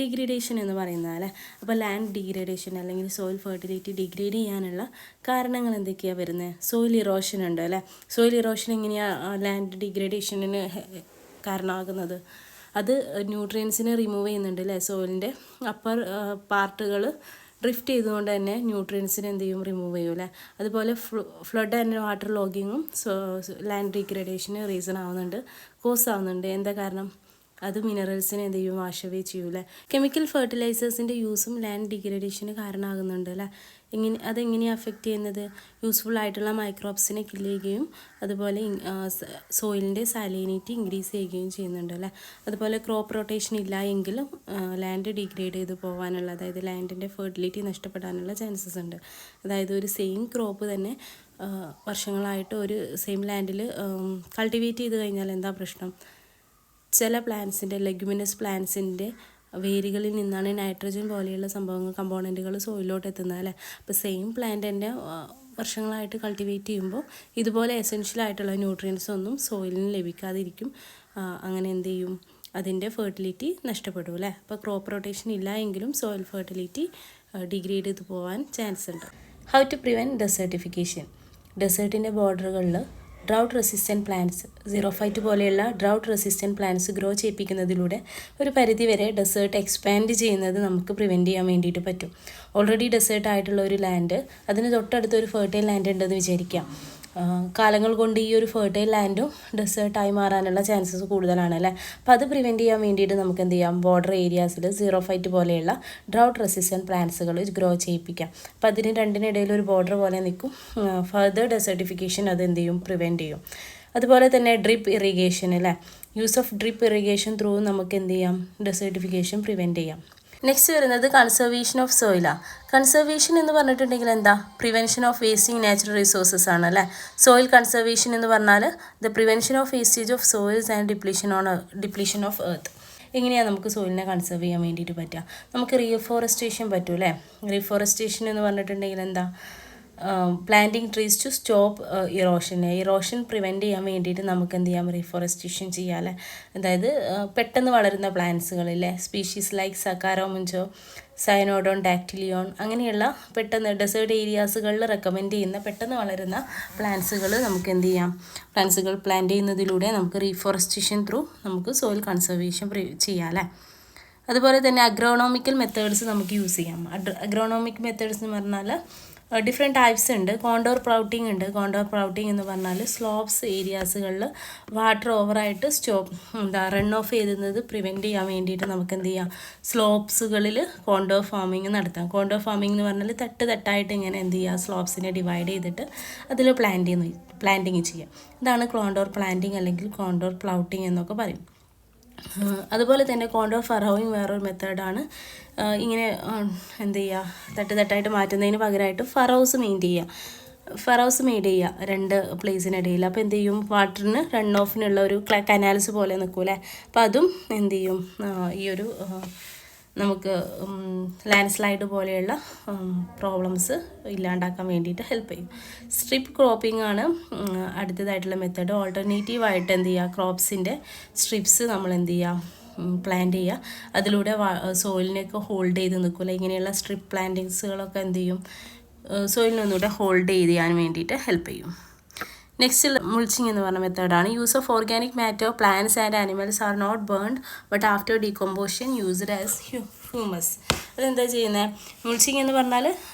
ഡിഗ്രഡേഷൻ എന്ന് പറയുന്നത് അല്ലേ. അപ്പോൾ ലാൻഡ് ഡിഗ്രഡേഷൻ അല്ലെങ്കിൽ സോയിൽ ഫെർട്ടിലിറ്റി ഡിഗ്രേഡ് ചെയ്യാനുള്ള കാരണങ്ങൾ എന്തൊക്കെയാണ് വരുന്നത്? സോയിൽ ഇറോഷൻ ഉണ്ട് അല്ലേ. സോയിൽ ഇറോഷൻ എങ്ങനെയാണ് ലാൻഡ് ഡിഗ്രഡേഷനിന് കാരണമാകുന്നത്? അത് ന്യൂട്രിയൻസിനെ റിമൂവ് ചെയ്യുന്നുണ്ട് അല്ലേ. സോയിലിൻ്റെ അപ്പർ പാർട്ടുകൾ ഡ്രിഫ്റ്റ് ചെയ്തുകൊണ്ട് തന്നെ ന്യൂട്രിയൻസിനെ എന്ത് ചെയ്യും, റിമൂവ് ചെയ്യും അല്ലേ. അതുപോലെ ഫ്ലഡ് ആൻഡ് വാട്ടർ ലോഗിങ്ങും ലാൻഡ് ഡിഗ്രഡേഷന് റീസൺ ആവുന്നുണ്ട്, കോസ് ആവുന്നുണ്ട്. എന്താ കാരണം? അത് മിനറൽസിനെ എന്ത് ചെയ്യും, വാഷ് അവേ ചെയ്യൂലേ. കെമിക്കൽ ഫെർട്ടിലൈസേഴ്സിൻ്റെ യൂസും ലാൻഡ് ഡിഗ്രഡേഷന് കാരണമാകുന്നുണ്ട് അല്ലേ. അതെങ്ങനെയാണ് അഫക്റ്റ് ചെയ്യുന്നത്? യൂസ്ഫുൾ ആയിട്ടുള്ള മൈക്രോബ്സിനെ കില്ല് ചെയ്യുകയും അതുപോലെ സോയിലിൻ്റെ സാലിനിറ്റി ഇൻക്രീസ് ചെയ്യുകയും ചെയ്യുന്നുണ്ട് അല്ലേ. അതുപോലെ ക്രോപ്പ് റൊട്ടേഷൻ ഇല്ല എങ്കിലും ലാൻഡ് ഡിഗ്രേഡ് ചെയ്ത് പോകാനുള്ള, അതായത് ലാൻഡിൻ്റെ ഫെർട്ടിലിറ്റി നഷ്ടപ്പെടാനുള്ള ചാൻസസ് ഉണ്ട്. അതായത് ഒരു സെയിം ക്രോപ്പ് തന്നെ വർഷങ്ങളായിട്ട് ഒരു സെയിം ലാൻഡിൽ കൾട്ടിവേറ്റ് ചെയ്ത് കഴിഞ്ഞാൽ എന്താ പ്രശ്നം? ചില പ്ലാന്റ്സിൻ്റെ ലെഗ്യുമിനസ് പ്ലാന്റ്സിൻ്റെ വേരുകളിൽ നിന്നാണ് നൈട്രജൻ പോലെയുള്ള കമ്പോണൻറ്റുകൾ സോയിലോട്ട് എത്തുന്നത് അല്ലേ. അപ്പോൾ സെയിം പ്ലാന്റ് തന്നെ വർഷങ്ങളായിട്ട് കൾട്ടിവേറ്റ് ചെയ്യുമ്പോൾ ഇതുപോലെ എസെൻഷ്യൽ ആയിട്ടുള്ള ന്യൂട്രിയൻസ് ഒന്നും സോയിലിന് ലഭിക്കാതിരിക്കും. അങ്ങനെ എന്ത് ചെയ്യും, അതിൻ്റെ ഫെർട്ടിലിറ്റി നഷ്ടപ്പെടും അല്ലേ. അപ്പോൾ ക്രോപ്പ് റൊട്ടേഷൻ ഇല്ല എങ്കിലും സോയിൽ ഫെർട്ടിലിറ്റി ഡിഗ്രേഡ് ചെയ്ത് പോകാൻ ചാൻസ് ഉണ്ട്. How to prevent desertification? ഡെസേർട്ടിൻ്റെ ബോർഡറുകളിൽ ഡ്രൗട്ട് റെസിസ്റ്റൻറ്റ് പ്ലാന്റ്സ്, സീറോഫൈറ്റ് പോലെയുള്ള ഡ്രൗട്ട് റെസിസ്റ്റൻറ്റ് പ്ലാന്റ്സ് ഗ്രോ ചെയ്യിപ്പിക്കുന്നതിലൂടെ ഒരു പരിധിവരെ ഡെസേർട്ട് എക്സ്പാൻഡ് ചെയ്യുന്നത് നമുക്ക് പ്രിവെൻറ്റ് ചെയ്യാൻ വേണ്ടിയിട്ട് പറ്റും. ഓൾറെഡി ഡെസേർട്ട് ആയിട്ടുള്ള ഒരു ലാൻഡ്, അതിന് തൊട്ടടുത്ത് ഒരു ഫെർട്ടൈൽ ലാൻഡ് ഉണ്ടെന്ന് വിചാരിക്കാം. കാലങ്ങൾ കൊണ്ട് ഈ ഒരു ഫെർട്ടൈൽ ലാൻഡും ഡെസേർട്ടായി മാറാനുള്ള ചാൻസസ് കൂടുതലാണ് അല്ലേ. അപ്പോൾ അത് പ്രിവെൻറ്റ് ചെയ്യാൻ വേണ്ടിയിട്ട് നമുക്ക് എന്ത് ചെയ്യാം, ബോർഡർ ഏരിയാസിൽ സീറോഫൈറ്റ് പോലെയുള്ള ഡ്രൗട്ട് റെസിസ്റ്റൻറ്റ് പ്ലാന്റ്സുകൾ ഗ്രോ ചെയ്യിപ്പിക്കാം. അപ്പോൾ അതിന് രണ്ടിനിടയിൽ ഒരു ബോർഡർ പോലെ നിൽക്കും. ഫർദർ ഡെസേർട്ടിഫിക്കേഷൻ അത് എന്ത് ചെയ്യും, പ്രിവെൻറ്റ് ചെയ്യും. അതുപോലെ തന്നെ ഡ്രിപ്പ് ഇറിഗേഷൻ അല്ലേ, use of drip irrigation through നമുക്ക് എന്ത് ചെയ്യാം, ഡെസേർട്ടിഫിക്കേഷൻ പ്രിവെൻറ്റ് ചെയ്യാം. നെക്സ്റ്റ് വരുന്നത് കൺസർവേഷൻ ഓഫ് സോയിലാണ്. കൺസർവേഷൻ എന്ന് പറഞ്ഞിട്ടുണ്ടെങ്കിൽ എന്താ, prevention of wasting natural resources ആണ് അല്ലേ. സോയിൽ കൺസർവേഷൻ എന്ന് പറഞ്ഞാൽ the prevention of wastage of soils and depletion of earth. എങ്ങനെയാണ് നമുക്ക് സോയിലിനെ കൺസർവ് ചെയ്യാൻ വേണ്ടിയിട്ട് പറ്റുക? നമുക്ക് റീഫോറസ്റ്റേഷൻ പറ്റും അല്ലേ. റീഫോറസ്റ്റേഷൻ എന്ന് പറഞ്ഞിട്ടുണ്ടെങ്കിൽ എന്താ, planting trees to stop erosion prevent ചെയ്യാൻ വേണ്ടിയിട്ട് നമുക്ക് എന്ത് ചെയ്യാം, റീഫോറസ്റ്റേഷൻ ചെയ്യാം അല്ലേ. അതായത് പെട്ടെന്ന് വളരുന്ന പ്ലാന്റ്സുകളിലെ സ്പീഷീസ് ലൈക്ക് സക്കാരോമുഞ്ചോ, സയനോഡോൺ, ഡാക്ടിലിയോൺ, അങ്ങനെയുള്ള പെട്ടെന്ന് ഡെസേർട്ട് ഏരിയാസുകളിൽ റെക്കമെൻഡ് ചെയ്യുന്ന പെട്ടെന്ന് വളരുന്ന പ്ലാന്റ്സുകൾ നമുക്ക് എന്ത് ചെയ്യാം, പ്ലാന്റ്സുകൾ പ്ലാന്റ് ചെയ്യുന്നതിലൂടെ നമുക്ക് റീഫോറസ്റ്റേഷൻ ത്രൂ നമുക്ക് സോയിൽ കൺസർവേഷൻ ചെയ്യാം അല്ലേ. അതുപോലെ തന്നെ അഗ്രോണോമിക്കൽ മെത്തേഡ്സ് നമുക്ക് യൂസ് ചെയ്യാം. അഗ്രോണോമിക് മെത്തേഡ്സ് എന്ന് പറഞ്ഞാൽ ഡിഫറെൻറ്റ് ടൈപ്സ് ഉണ്ട്. കോണ്ടോർ പ്ലൗട്ടിംഗ് ഉണ്ട്. കോണ്ടോർ പ്ലൗട്ടിംഗ് എന്ന് പറഞ്ഞാൽ സ്ലോപ്സ് ഏരിയാസുകളിൽ വാട്ടർ ഓവറായിട്ട് റൺ ഓഫ് ചെയ്യുന്നത് പ്രിവെൻറ്റ് ചെയ്യാൻ വേണ്ടിയിട്ട് നമുക്ക് എന്ത് ചെയ്യാം, സ്ലോപ്സുകളിൽ കോണ്ടോർ ഫാമിങ് നടത്താം. കോണ്ടോർ ഫാമിംഗ് എന്ന് പറഞ്ഞാൽ തട്ടായിട്ട് ഇങ്ങനെ എന്ത് ചെയ്യുക, സ്ലോപ്സിനെ ഡിവൈഡ് ചെയ്തിട്ട് അതിൽ പ്ലാന്റിങ് ചെയ്യാം. ഇതാണ് കോണ്ടോർ പ്ലാന്റിങ് അല്ലെങ്കിൽ കോണ്ടോർ പ്ലൗട്ടിങ് എന്നൊക്കെ പറയും. അതുപോലെ തന്നെ കോണ്ടോർ ഫറോയിങ് വേറൊരു മെത്തേഡാണ്. ഇങ്ങനെ എന്ത് ചെയ്യുക, തട്ടായിട്ട് മാറ്റുന്നതിന് പകരമായിട്ട് ഫറോസ് മെയ്ഡ് ചെയ്യുക 2 പ്ലേസിനിടയിൽ. അപ്പോൾ എന്ത് ചെയ്യും, വാട്ടറിന് റൺ ഓഫിനുള്ള ഒരു കനാൽസ് പോലെ നിൽക്കൂലേ. അപ്പോൾ അതും എന്ത് ചെയ്യും, ഈ ഒരു നമുക്ക് ലാൻഡ് സ്ലൈഡ് പോലെയുള്ള പ്രോബ്ലംസ് ഇല്ലാണ്ടാക്കാൻ വേണ്ടിയിട്ട് ഹെൽപ്പ് ചെയ്യും. സ്ട്രിപ്പ് ക്രോപ്പിംഗ് ആണ് അടുത്തതായിട്ടുള്ള മെത്തേഡ്. ഓൾട്ടർനേറ്റീവായിട്ട് എന്ത് ചെയ്യുക, ക്രോപ്സിൻ്റെ സ്ട്രിപ്സ് നമ്മൾ എന്ത് ചെയ്യുക, പ്ലാന്റ് ചെയ്യുക. അതിലൂടെ സോയിലിനെയൊക്കെ ഹോൾഡ് ചെയ്ത് നിൽക്കില്ല. ഇങ്ങനെയുള്ള സ്ട്രിപ്പ് പ്ലാന്റിങ്സുകളൊക്കെ എന്ത് ചെയ്യും, സോയിലിനൊന്നുകൂടെ ഹോൾഡ് ചെയ്യാൻ വേണ്ടിയിട്ട് ഹെൽപ്പ് ചെയ്യും. നെക്സ്റ്റ് മുൾച്ചിങ് എന്ന് പറഞ്ഞ മെത്തേഡാണ്. Use of organic matter plants and animals are not burned but after decomposition used as humus. അതെന്താ ചെയ്യുന്നത്, മുൾച്ചിങ് എന്ന് പറഞ്ഞാൽ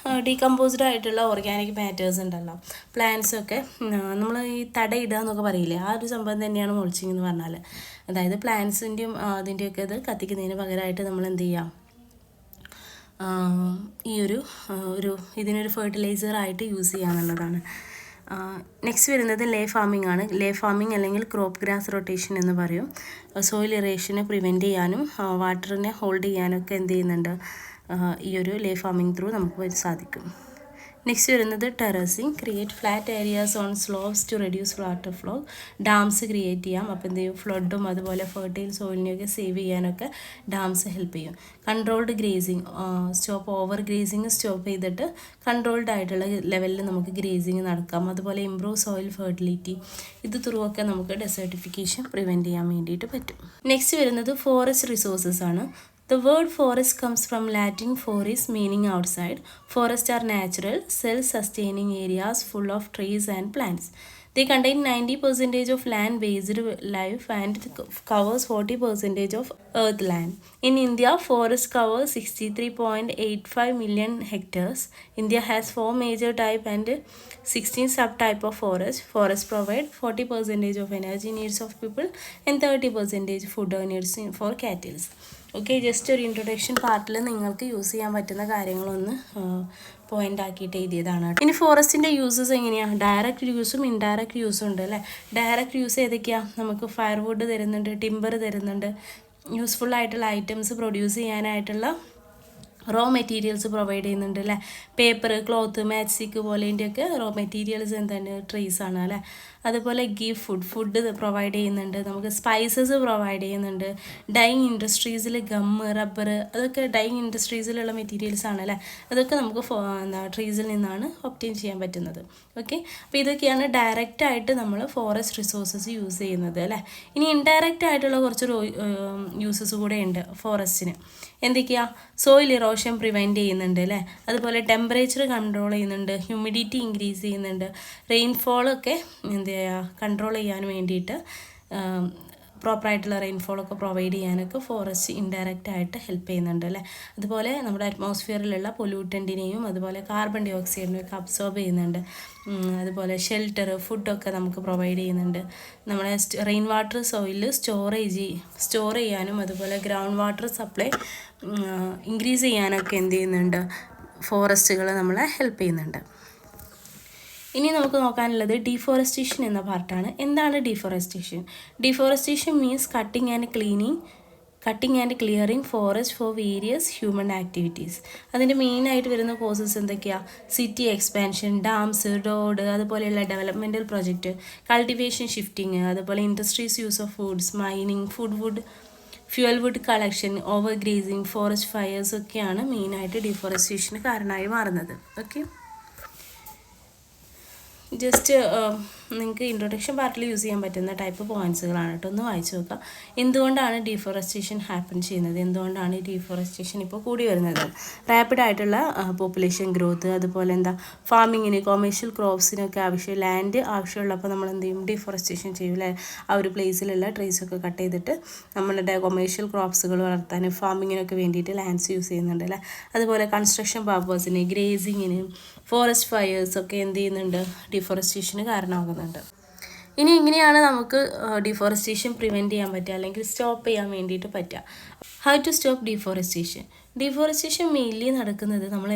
ഡീകമ്പോസ്ഡ് ആയിട്ടുള്ള ഓർഗാനിക് മാറ്റേഴ്സ് ഉണ്ടല്ലോ, പ്ലാന്റ്സൊക്കെ നമ്മൾ ഈ തടയിടുക എന്നൊക്കെ പറയില്ലേ, ആ ഒരു സംഭവം തന്നെയാണ് മുൾച്ചിങ് എന്ന് പറഞ്ഞാൽ. അതായത് പ്ലാന്റ്സിൻ്റെയും അതിൻ്റെയൊക്കെ ഇത് കത്തിക്കുന്നതിന് പകരമായിട്ട് നമ്മൾ എന്ത് ചെയ്യാം, ഈ ഇതിനൊരു ഫെർട്ടിലൈസറായിട്ട് യൂസ് ചെയ്യാന്നുള്ളതാണ്. നെക്സ്റ്റ് വരുന്നത് ലേ ഫാമിംഗ് ആണ്. ലേ ഫാമിംഗ് അല്ലെങ്കിൽ ക്രോപ്പ് ഗ്രാസ് റൊട്ടേഷൻ എന്ന് പറയും. സോയിൽ ഇറേഷനെ പ്രിവെൻറ്റ് ചെയ്യാനും വാട്ടറിനെ ഹോൾഡ് ചെയ്യാനൊക്കെ എന്ത് ചെയ്യുന്നുണ്ട്, ഈ ഒരു ലേ ഫാമിംഗ് ത്രൂ നമുക്ക് സാധിക്കും. നെക്സ്റ്റ് വരുന്നത് terracing. Create flat areas on slopes to reduce water flow. Dams create ചെയ്യാം. അപ്പോൾ എന്ത് ചെയ്യും, ഫ്ലഡും അതുപോലെ ഫെർട്ടൈൽ സോയിലിനെയൊക്കെ സേവ് ചെയ്യാനൊക്കെ ഡാംസ് ഹെൽപ്പ് ചെയ്യും. Controlled grazing, over grazing stop ചെയ്തിട്ട് കൺട്രോൾഡ് ആയിട്ടുള്ള ലെവലിൽ നമുക്ക് ഗ്രേസിങ് നടക്കാം. അതുപോലെ ഇംപ്രൂവ് സോയിൽ ഫെർട്ടിലിറ്റി. ഇത് ത്രൂ ഒക്കെ നമുക്ക് ഡെസേർട്ടിഫിക്കേഷൻ പ്രിവെൻറ്റ് ചെയ്യാൻ വേണ്ടിയിട്ട് പറ്റും. നെക്സ്റ്റ് വരുന്നത് ഫോറസ്റ്റ് റിസോഴ്സസ് ആണ്. The word forest comes from Latin foris, meaning outside. Forests are natural, self-sustaining areas full of trees and plants. They contain 90% of land-based life and covers 40% of earth land. In India, forests cover 63.85 million hectares. India has 4 major types and 16 subtypes of forests. Forests provide 40% of energy needs of people and 30% food needs for cattle. Okay, just ഒരു ഇൻട്രൊഡക്ഷൻ പാർട്ടിൽ നിങ്ങൾക്ക് യൂസ് ചെയ്യാൻ പറ്റുന്ന കാര്യങ്ങളൊന്ന് പോയിൻ്റ് ആക്കിയിട്ട് എഴുതിയതാണ്. ഇനി ഫോറസ്റ്റിൻ്റെ യൂസസ് എങ്ങനെയാണ്, ഡയറക്റ്റ് യൂസും ഇൻഡയറക്റ്റ് യൂസും ഉണ്ട് അല്ലേ. ഡയറക്റ്റ് യൂസ് ഏതൊക്കെയാണ്, നമുക്ക് ഫയർവുഡ് തരുന്നുണ്ട്, ടിമ്പർ തരുന്നുണ്ട്, യൂസ്ഫുൾ ആയിട്ടുള്ള ഐറ്റംസ് പ്രൊഡ്യൂസ് ചെയ്യാനായിട്ടുള്ള റോ മെറ്റീരിയൽസ് പ്രൊവൈഡ് ചെയ്യുന്നുണ്ട് അല്ലേ. പേപ്പർ, ക്ലോത്ത്, മാറ്റ്സ്റ്റിക്ക് പോലെൻ്റെയൊക്കെ റോ മെറ്റീരിയൽസ് എന്താണ്, ട്രീസ് ആണ് അല്ലേ. അതുപോലെ ഗീവ് ഫുഡ് പ്രൊവൈഡ് ചെയ്യുന്നുണ്ട്, നമുക്ക് സ്പൈസസ് പ്രൊവൈഡ് ചെയ്യുന്നുണ്ട്. ഡൈയിങ് ഇൻഡസ്ട്രീസിൽ ഗമ്മ്, റബ്ബർ, അതൊക്കെ ഡൈയിങ് ഇൻഡസ്ട്രീസിലുള്ള മെറ്റീരിയൽസ് ആണ് അല്ലേ. അതൊക്കെ നമുക്ക് ട്രീസിൽ നിന്നാണ് ഒബ്റ്റെയിൻ ചെയ്യാൻ പറ്റുന്നത്. ഓക്കെ, അപ്പോൾ ഇതൊക്കെയാണ് ഡയറക്റ്റായിട്ട് നമ്മൾ ഫോറസ്റ്റ് റിസോഴ്സസ് യൂസ് ചെയ്യുന്നത് അല്ലേ. ഇനി ഇൻഡയറക്റ്റ് ആയിട്ടുള്ള കുറച്ച് യൂസസ് കൂടെ ഉണ്ട് ഫോറസ്റ്റിന്. എന്തൊക്കെയാണ്, സോയിൽ ഇറോഷൻ പ്രിവെൻറ്റ് ചെയ്യുന്നുണ്ട് അല്ലേ. അതുപോലെ ടെമ്പറേച്ചർ കൺട്രോൾ ചെയ്യുന്നുണ്ട്, ഹ്യൂമിഡിറ്റി ഇൻക്രീസ് ചെയ്യുന്നുണ്ട്, റെയിൻഫോളൊക്കെ എന്ത് ചെയ്യുക, കൺട്രോൾ ചെയ്യാൻ വേണ്ടിയിട്ട് പ്രോപ്പറായിട്ടുള്ള റെയിൻഫോളൊക്കെ പ്രൊവൈഡ് ചെയ്യാനൊക്കെ ഫോറസ്റ്റ് ഇൻഡയറക്റ്റ് ആയിട്ട് ഹെൽപ്പ് ചെയ്യുന്നുണ്ട് അല്ലേ. അതുപോലെ നമ്മുടെ അറ്റ്മോസ്ഫിയറിലുള്ള പൊല്യൂട്ടൻറ്റിനെയും അതുപോലെ കാർബൺ ഡൈ ഓക്സൈഡിനെയൊക്കെ അബ്സോർബ് ചെയ്യുന്നുണ്ട്. അതുപോലെ ഷെൽട്ടർ, ഫുഡൊക്കെ നമുക്ക് പ്രൊവൈഡ് ചെയ്യുന്നുണ്ട്. നമ്മുടെ റെയിൻ വാട്ടർ സോയിലിൽ സ്റ്റോർ ചെയ്യാനും അതുപോലെ ഗ്രൗണ്ട് വാട്ടർ സപ്ലൈ ഇൻക്രീസ് ചെയ്യാനൊക്കെ എന്ത് ചെയ്യുന്നുണ്ട്, ഫോറസ്റ്റുകൾ നമ്മളെ ഹെൽപ്പ് ചെയ്യുന്നുണ്ട്. ഇനി നമുക്ക് നോക്കാനുള്ളത് ഡീഫോറസ്റ്റേഷൻ എന്ന പാർട്ടാണ്. എന്താണ് deforestation? Deforestation means cutting and clearing forest for various human activities. അതിൻ്റെ മെയിനായിട്ട് വരുന്ന കോസസ് എന്തൊക്കെയാണ്, സിറ്റി എക്സ്പാൻഷൻ, ഡാംസ്, റോഡ്, അതുപോലെയുള്ള ഡെവലപ്മെൻറ്റൽ പ്രൊജക്റ്റ്, കൾട്ടിവേഷൻ ഷിഫ്റ്റിങ്, അതുപോലെ industries use of foods, mining, fuel wood collection, over grazing, forest fires ഒക്കെയാണ് മെയിനായിട്ട് ഡീഫോറസ്റ്റേഷന് കാരണമായി മാറുന്നത്. ഓക്കെ, ജസ്റ്റ് നിങ്ങൾക്ക് ഇൻട്രൊഡക്ഷൻ പാർട്ടിൽ യൂസ് ചെയ്യാൻ പറ്റുന്ന ടൈപ്പ് പോയിൻറ്റ്സുകളാണ് കേട്ടോ. ഒന്ന് വായിച്ചു നോക്കാം. എന്തുകൊണ്ടാണ് ഡീഫോറസ്റ്റേഷൻ ഹാപ്പൻ ചെയ്യുന്നത്, എന്തുകൊണ്ടാണ് ഈ ഡീഫോറസ്റ്റേഷൻ ഇപ്പോൾ കൂടി വരുന്നത്? റാപ്പിഡായിട്ടുള്ള പോപ്പുലേഷൻ ഗ്രോത്ത്, അതുപോലെ ഫാമിങ്ങിന് കൊമേഴ്ഷ്യൽ ക്രോപ്സിനൊക്കെ ലാൻഡ് ആവശ്യമുള്ളപ്പോൾ നമ്മൾ എന്ത് ചെയ്യും, ഡീഫോറസ്റ്റേഷൻ ചെയ്യും അല്ലേ. ആ ഒരു പ്ലേസിലുള്ള ട്രീസൊക്കെ കട്ട് ചെയ്തിട്ട് നമ്മളുടെ കൊമേഴ്ഷ്യൽ ക്രോപ്സുകൾ വളർത്താനും ഫാമിങ്ങിനൊക്കെ വേണ്ടിയിട്ട് ലാൻഡ്സ് യൂസ് ചെയ്യുന്നുണ്ട് അല്ലേ. അതുപോലെ കൺസ്ട്രക്ഷൻ പർപ്പസിന്, ഗ്രേസിങ്ങിന്, ഫോറസ്റ്റ് ഫയേഴ്സ് ഒക്കെ എന്ത് ചെയ്യുന്നുണ്ട്, ഡിഫോറസ്റ്റേഷന് കാരണമാകുന്നുണ്ട്. ഇനി എങ്ങനെയാണ് നമുക്ക് ഡിഫോറസ്റ്റേഷൻ പ്രിവെൻറ്റ് ചെയ്യാൻ പറ്റുക, അല്ലെങ്കിൽ സ്റ്റോപ്പ് ചെയ്യാൻ വേണ്ടിയിട്ട് പറ്റുക? How to stop deforestation? Deforestation mainly നടക്കുന്നത് നമ്മൾ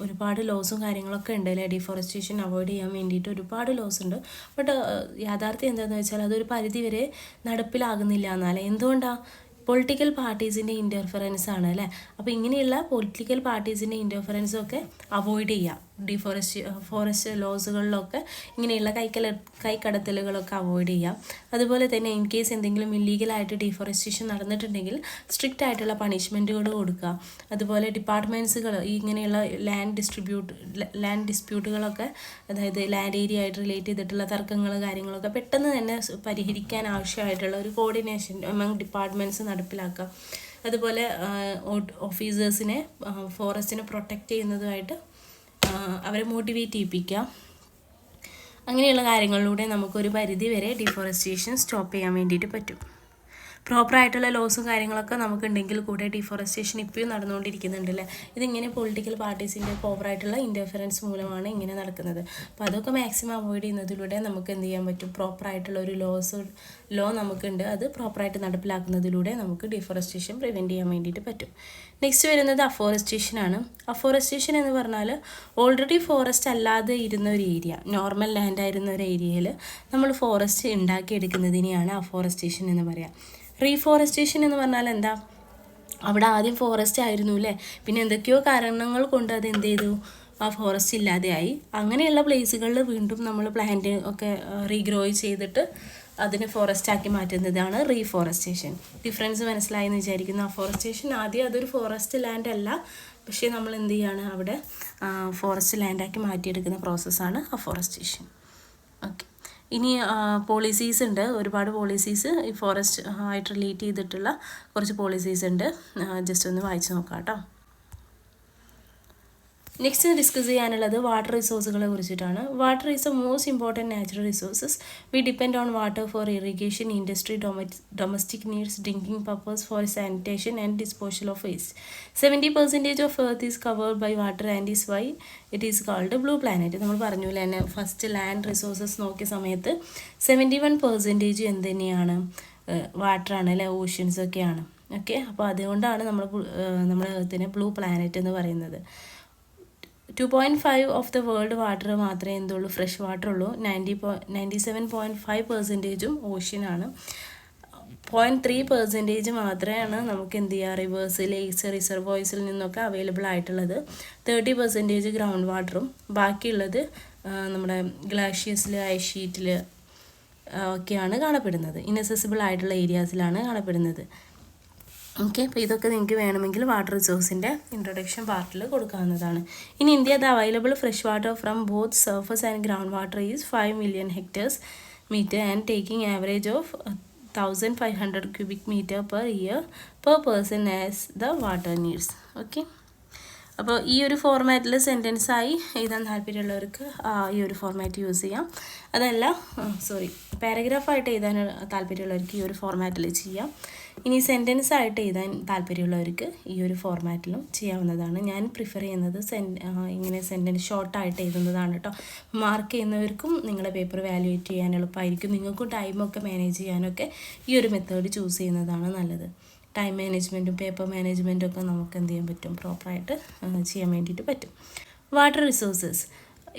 ഒരുപാട് ലോസും കാര്യങ്ങളൊക്കെ ഉണ്ട് അല്ലേ. ഡിഫോറസ്റ്റേഷൻ അവോയ്ഡ് ചെയ്യാൻ വേണ്ടിയിട്ട് ഒരുപാട് ലോസ് ഉണ്ട്. ബട്ട് യാഥാർത്ഥ്യം എന്താണെന്ന് വെച്ചാൽ അതൊരു പരിധി വരെ നടപ്പിലാകുന്നില്ല എന്നാലേ. എന്തുകൊണ്ടാണ്? പൊളിറ്റിക്കൽ പാർട്ടീസിൻ്റെ ഇൻ്റർഫറൻസ് ആണ് അല്ലേ. അപ്പോൾ ഇങ്ങനെയുള്ള പൊളിറ്റിക്കൽ പാർട്ടീസിൻ്റെ ഇൻ്റർഫറൻസൊക്കെ അവോയ്ഡ് ചെയ്യാം. ഫോറസ്റ്റ് ലോസുകളിലൊക്കെ ഇങ്ങനെയുള്ള കൈക്കടത്തലുകളൊക്കെ അവോയ്ഡ് ചെയ്യാം. അതുപോലെ തന്നെ ഇൻ കേസ് എന്തെങ്കിലും ഇല്ലീഗലായിട്ട് ഡിഫോറസ്റ്റേഷൻ നടന്നിട്ടുണ്ടെങ്കിൽ സ്ട്രിക്റ്റ് ആയിട്ടുള്ള പണിഷ്മെൻറ്റുകൾ കൊടുക്കുക. അതുപോലെ ഡിപ്പാർട്ട്മെൻറ്റ്സുകൾ ഇങ്ങനെയുള്ള ലാൻഡ് ഡിസ്പ്യൂട്ടുകളൊക്കെ, അതായത് ലാൻഡ് ഏരിയ ആയിട്ട് റിലേറ്റ് ചെയ്തിട്ടുള്ള തർക്കങ്ങൾ കാര്യങ്ങളൊക്കെ പെട്ടെന്ന് തന്നെ പരിഹരിക്കാൻ ആവശ്യമായിട്ടുള്ള ഒരു കോർഡിനേഷൻ എമംഗ് ഡിപ്പാർട്ട്മെൻറ്റ്സ് നടപ്പിലാക്കുക. അതുപോലെ ഓഫീസേഴ്സിനെ ഫോറസ്റ്റിനെ പ്രൊട്ടക്റ്റ് ചെയ്യുന്നതുമായിട്ട് അവരെ മോട്ടിവേറ്റ് ചെയ്യിപ്പിക്കുക. അങ്ങനെയുള്ള കാര്യങ്ങളിലൂടെ നമുക്കൊരു പരിധി വരെ ഡിഫോറസ്റ്റേഷൻ സ്റ്റോപ്പ് ചെയ്യാൻ വേണ്ടിയിട്ട് പറ്റും. പ്രോപ്പറായിട്ടുള്ള ലോസും കാര്യങ്ങളൊക്കെ നമുക്കുണ്ടെങ്കിൽ കൂടെ ഡിഫോറസ്റ്റേഷൻ ഇപ്പോഴും നടന്നുകൊണ്ടിരിക്കുന്നുണ്ടല്ലേ. ഇതിങ്ങനെ പൊളിറ്റിക്കൽ പാർട്ടീസിൻ്റെ പ്രോപ്പറായിട്ടുള്ള ഇൻ്റർഫറൻസ് മൂലമാണ് ഇങ്ങനെ നടക്കുന്നത്. അപ്പോൾ അതൊക്കെ മാക്സിമം അവോയ്ഡ് ചെയ്യുന്നതിലൂടെ നമുക്ക് എന്ത് ചെയ്യാൻ പറ്റും, പ്രോപ്പറായിട്ടുള്ള ഒരു ലോ നമുക്കുണ്ട്, അത് പ്രോപ്പറായിട്ട് നടപ്പിലാക്കുന്നതിലൂടെ നമുക്ക് ഡിഫോറസ്റ്റേഷൻ പ്രിവെൻറ്റ് ചെയ്യാൻ വേണ്ടിയിട്ട് പറ്റും. നെക്സ്റ്റ് വരുന്നത് അഫോറസ്റ്റേഷനാണ്. അഫോറസ്റ്റേഷൻ എന്ന് പറഞ്ഞാൽ ഓൾറെഡി ഫോറസ്റ്റ് അല്ലാതെ ഇരുന്ന ഒരു ഏരിയ, നോർമൽ ലാൻഡ് ആയിരുന്ന ഒരു ഏരിയയിൽ നമ്മൾ ഫോറസ്റ്റ് ഉണ്ടാക്കിയെടുക്കുന്നതിനെയാണ് അഫോറസ്റ്റേഷൻ എന്ന് പറയാം. റീഫോറസ്റ്റേഷൻ എന്ന് പറഞ്ഞാൽ എന്താ, അവിടെ ആദ്യം ഫോറസ്റ്റ് ആയിരുന്നു അല്ലേ, പിന്നെ എന്തൊക്കെയോ കാരണങ്ങൾ കൊണ്ട് അത് എന്ത് ചെയ്തു, ആ ഫോറസ്റ്റ് ഇല്ലാതെയായി. അങ്ങനെയുള്ള പ്ലേസുകളിൽ വീണ്ടും നമ്മൾ പ്ലാന്റ് ഒക്കെ റീഗ്രോ ചെയ്തിട്ട് അതിനെ ഫോറസ്റ്റ് ആക്കി മാറ്റുന്നതാണ് റീഫോറസ്റ്റേഷൻ. ഡിഫറൻസ് മനസ്സിലായി എന്ന് വിചാരിക്കുന്നു. അഫോറസ്റ്റേഷൻ ആദ്യം അതൊരു ഫോറസ്റ്റ് ലാൻഡ് അല്ല, പക്ഷേ നമ്മൾ എന്ത് ചെയ്യാണ്, അവിടെ ഫോറസ്റ്റ് ലാൻഡാക്കി മാറ്റിയെടുക്കുന്ന പ്രോസസ്സാണ് അഫോറസ്റ്റേഷൻ. ഓക്കെ, ഇനി പോളിസീസ് ഉണ്ട്, ഒരുപാട് പോളിസീസ് ഈ ഫോറസ്റ്റ് ആയിട്ട് റിലേറ്റ് ചെയ്തിട്ടുള്ള കുറച്ച് പോളിസീസ് ഉണ്ട്. ജസ്റ്റ് ഒന്ന് വായിച്ച് നോക്കാം കേട്ടോ. നെക്സ്റ്റ് ഡിസ്കസ് ചെയ്യാനുള്ളത് വാട്ടർ റിസോഴ്സുകളെ കുറിച്ചിട്ടാണ്. Water is a most important natural resources. We depend on water for irrigation, industry, domestic needs, drinking purpose, for sanitation and disposal of waste. 70% of earth is covered by water and is why it is called blue planet. നമ്മൾ പറഞ്ഞു തന്നെ ഫസ്റ്റ് ലാൻഡ് റിസോഴ്സസ് നോക്കിയ സമയത്ത് 71% എന്ത് തന്നെയാണ്, വാട്ടറാണ് അല്ലേ, ഓഷ്യൻസൊക്കെയാണ്. ഓക്കെ, അപ്പോൾ അതുകൊണ്ടാണ് നമ്മുടെ എർത്തിനെ ബ്ലൂ പ്ലാനറ്റ് എന്ന് പറയുന്നത്. 2.5 ഓഫ് ദ വേൾഡ് വാട്ടർ മാത്രമേ എന്തുള്ളൂ, ഫ്രഷ് വാട്ടർ ഉള്ളൂ. 97.5% ഓഷ്യനാണ്. 0.3% മാത്രമാണ് നമുക്ക് എന്ത് ചെയ്യുക, റിവേഴ്സ്, ലേക്സ്, റിസർവോയ്സിൽ നിന്നൊക്കെ അവൈലബിൾ ആയിട്ടുള്ളത്. 30% ഗ്രൗണ്ട് വാട്ടറും, ബാക്കിയുള്ളത് നമ്മുടെ ഗ്ലാഷ്യേഴ്സിൽ, ഐസ് ഷീറ്റിൽ ഒക്കെയാണ് കാണപ്പെടുന്നത്. ഇൻഅക്സസിബിൾ ആയിട്ടുള്ള ഏരിയാസിലാണ് കാണപ്പെടുന്നത്. ഓക്കെ, അപ്പോൾ ഇതൊക്കെ നിങ്ങൾക്ക് വേണമെങ്കിൽ വാട്ടർ റിസോഴ്സിൻ്റെ ഇൻട്രൊഡക്ഷൻ പാർട്ടിൽ കൊടുക്കാവുന്നതാണ്. In India the available fresh water from both surface and ground water is 5 million hectares meter and taking average of 1500 cubic meter per year per person as the water needs. Okay, അപ്പോൾ ഈ ഒരു ഫോർമാറ്റിൽ സെൻറ്റൻസായി എഴുതാൻ താല്പര്യമുള്ളവർക്ക് ഈ ഒരു ഫോർമാറ്റ് യൂസ് ചെയ്യാം. അതല്ല പാരഗ്രാഫായിട്ട് എഴുതാൻ താല്പര്യമുള്ളവർക്ക് ഈ ഒരു ഫോർമാറ്റിൽ ചെയ്യാം. ഇനി സെൻറ്റൻസ് ആയിട്ട് എഴുതാൻ താല്പര്യമുള്ളവർക്ക് ഈ ഒരു ഫോർമാറ്റിലും ചെയ്യാവുന്നതാണ്. ഞാൻ പ്രിഫർ ചെയ്യുന്നത് ഇങ്ങനെ സെൻറ്റൻസ് ഷോർട്ടായിട്ട് എഴുതുന്നതാണ് കേട്ടോ. മാർക്ക് ചെയ്യുന്നവർക്കും നിങ്ങളുടെ പേപ്പർ വാല്യുവേറ്റ് ചെയ്യാൻ എളുപ്പമായിരിക്കും. നിങ്ങൾക്കും ടൈമൊക്കെ മാനേജ് ചെയ്യാനൊക്കെ ഈ ഒരു മെത്തേഡ് ചൂസ് ചെയ്യുന്നതാണ് നല്ലത്. ടൈം മാനേജ്മെൻറ്റും പേപ്പർ മാനേജ്മെൻറ്റും ഒക്കെ നമുക്ക് എന്ത് ചെയ്യാൻ പറ്റും, പ്രോപ്പറായിട്ട് ചെയ്യാൻ വേണ്ടിയിട്ട് പറ്റും. Water resources.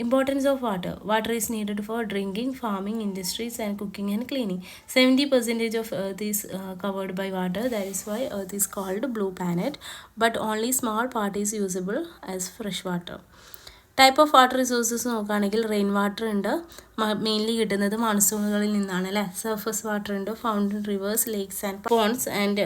Importance of water. Water is needed for drinking, farming, industries and cooking and cleaning. 70% of earth is covered by water. That is why earth is called blue planet. But only small part is usable as fresh water. Type of water resources നോക്കുകയാണെങ്കിൽ റെയിൻ വാട്ടർ ഉണ്ട്, മെയിൻലി കിട്ടുന്നത് മൺസൂണുകളിൽ നിന്നാണ് അല്ലേ. സർഫസ് വാട്ടർ ഉണ്ട്, found in rivers, lakes and ponds. And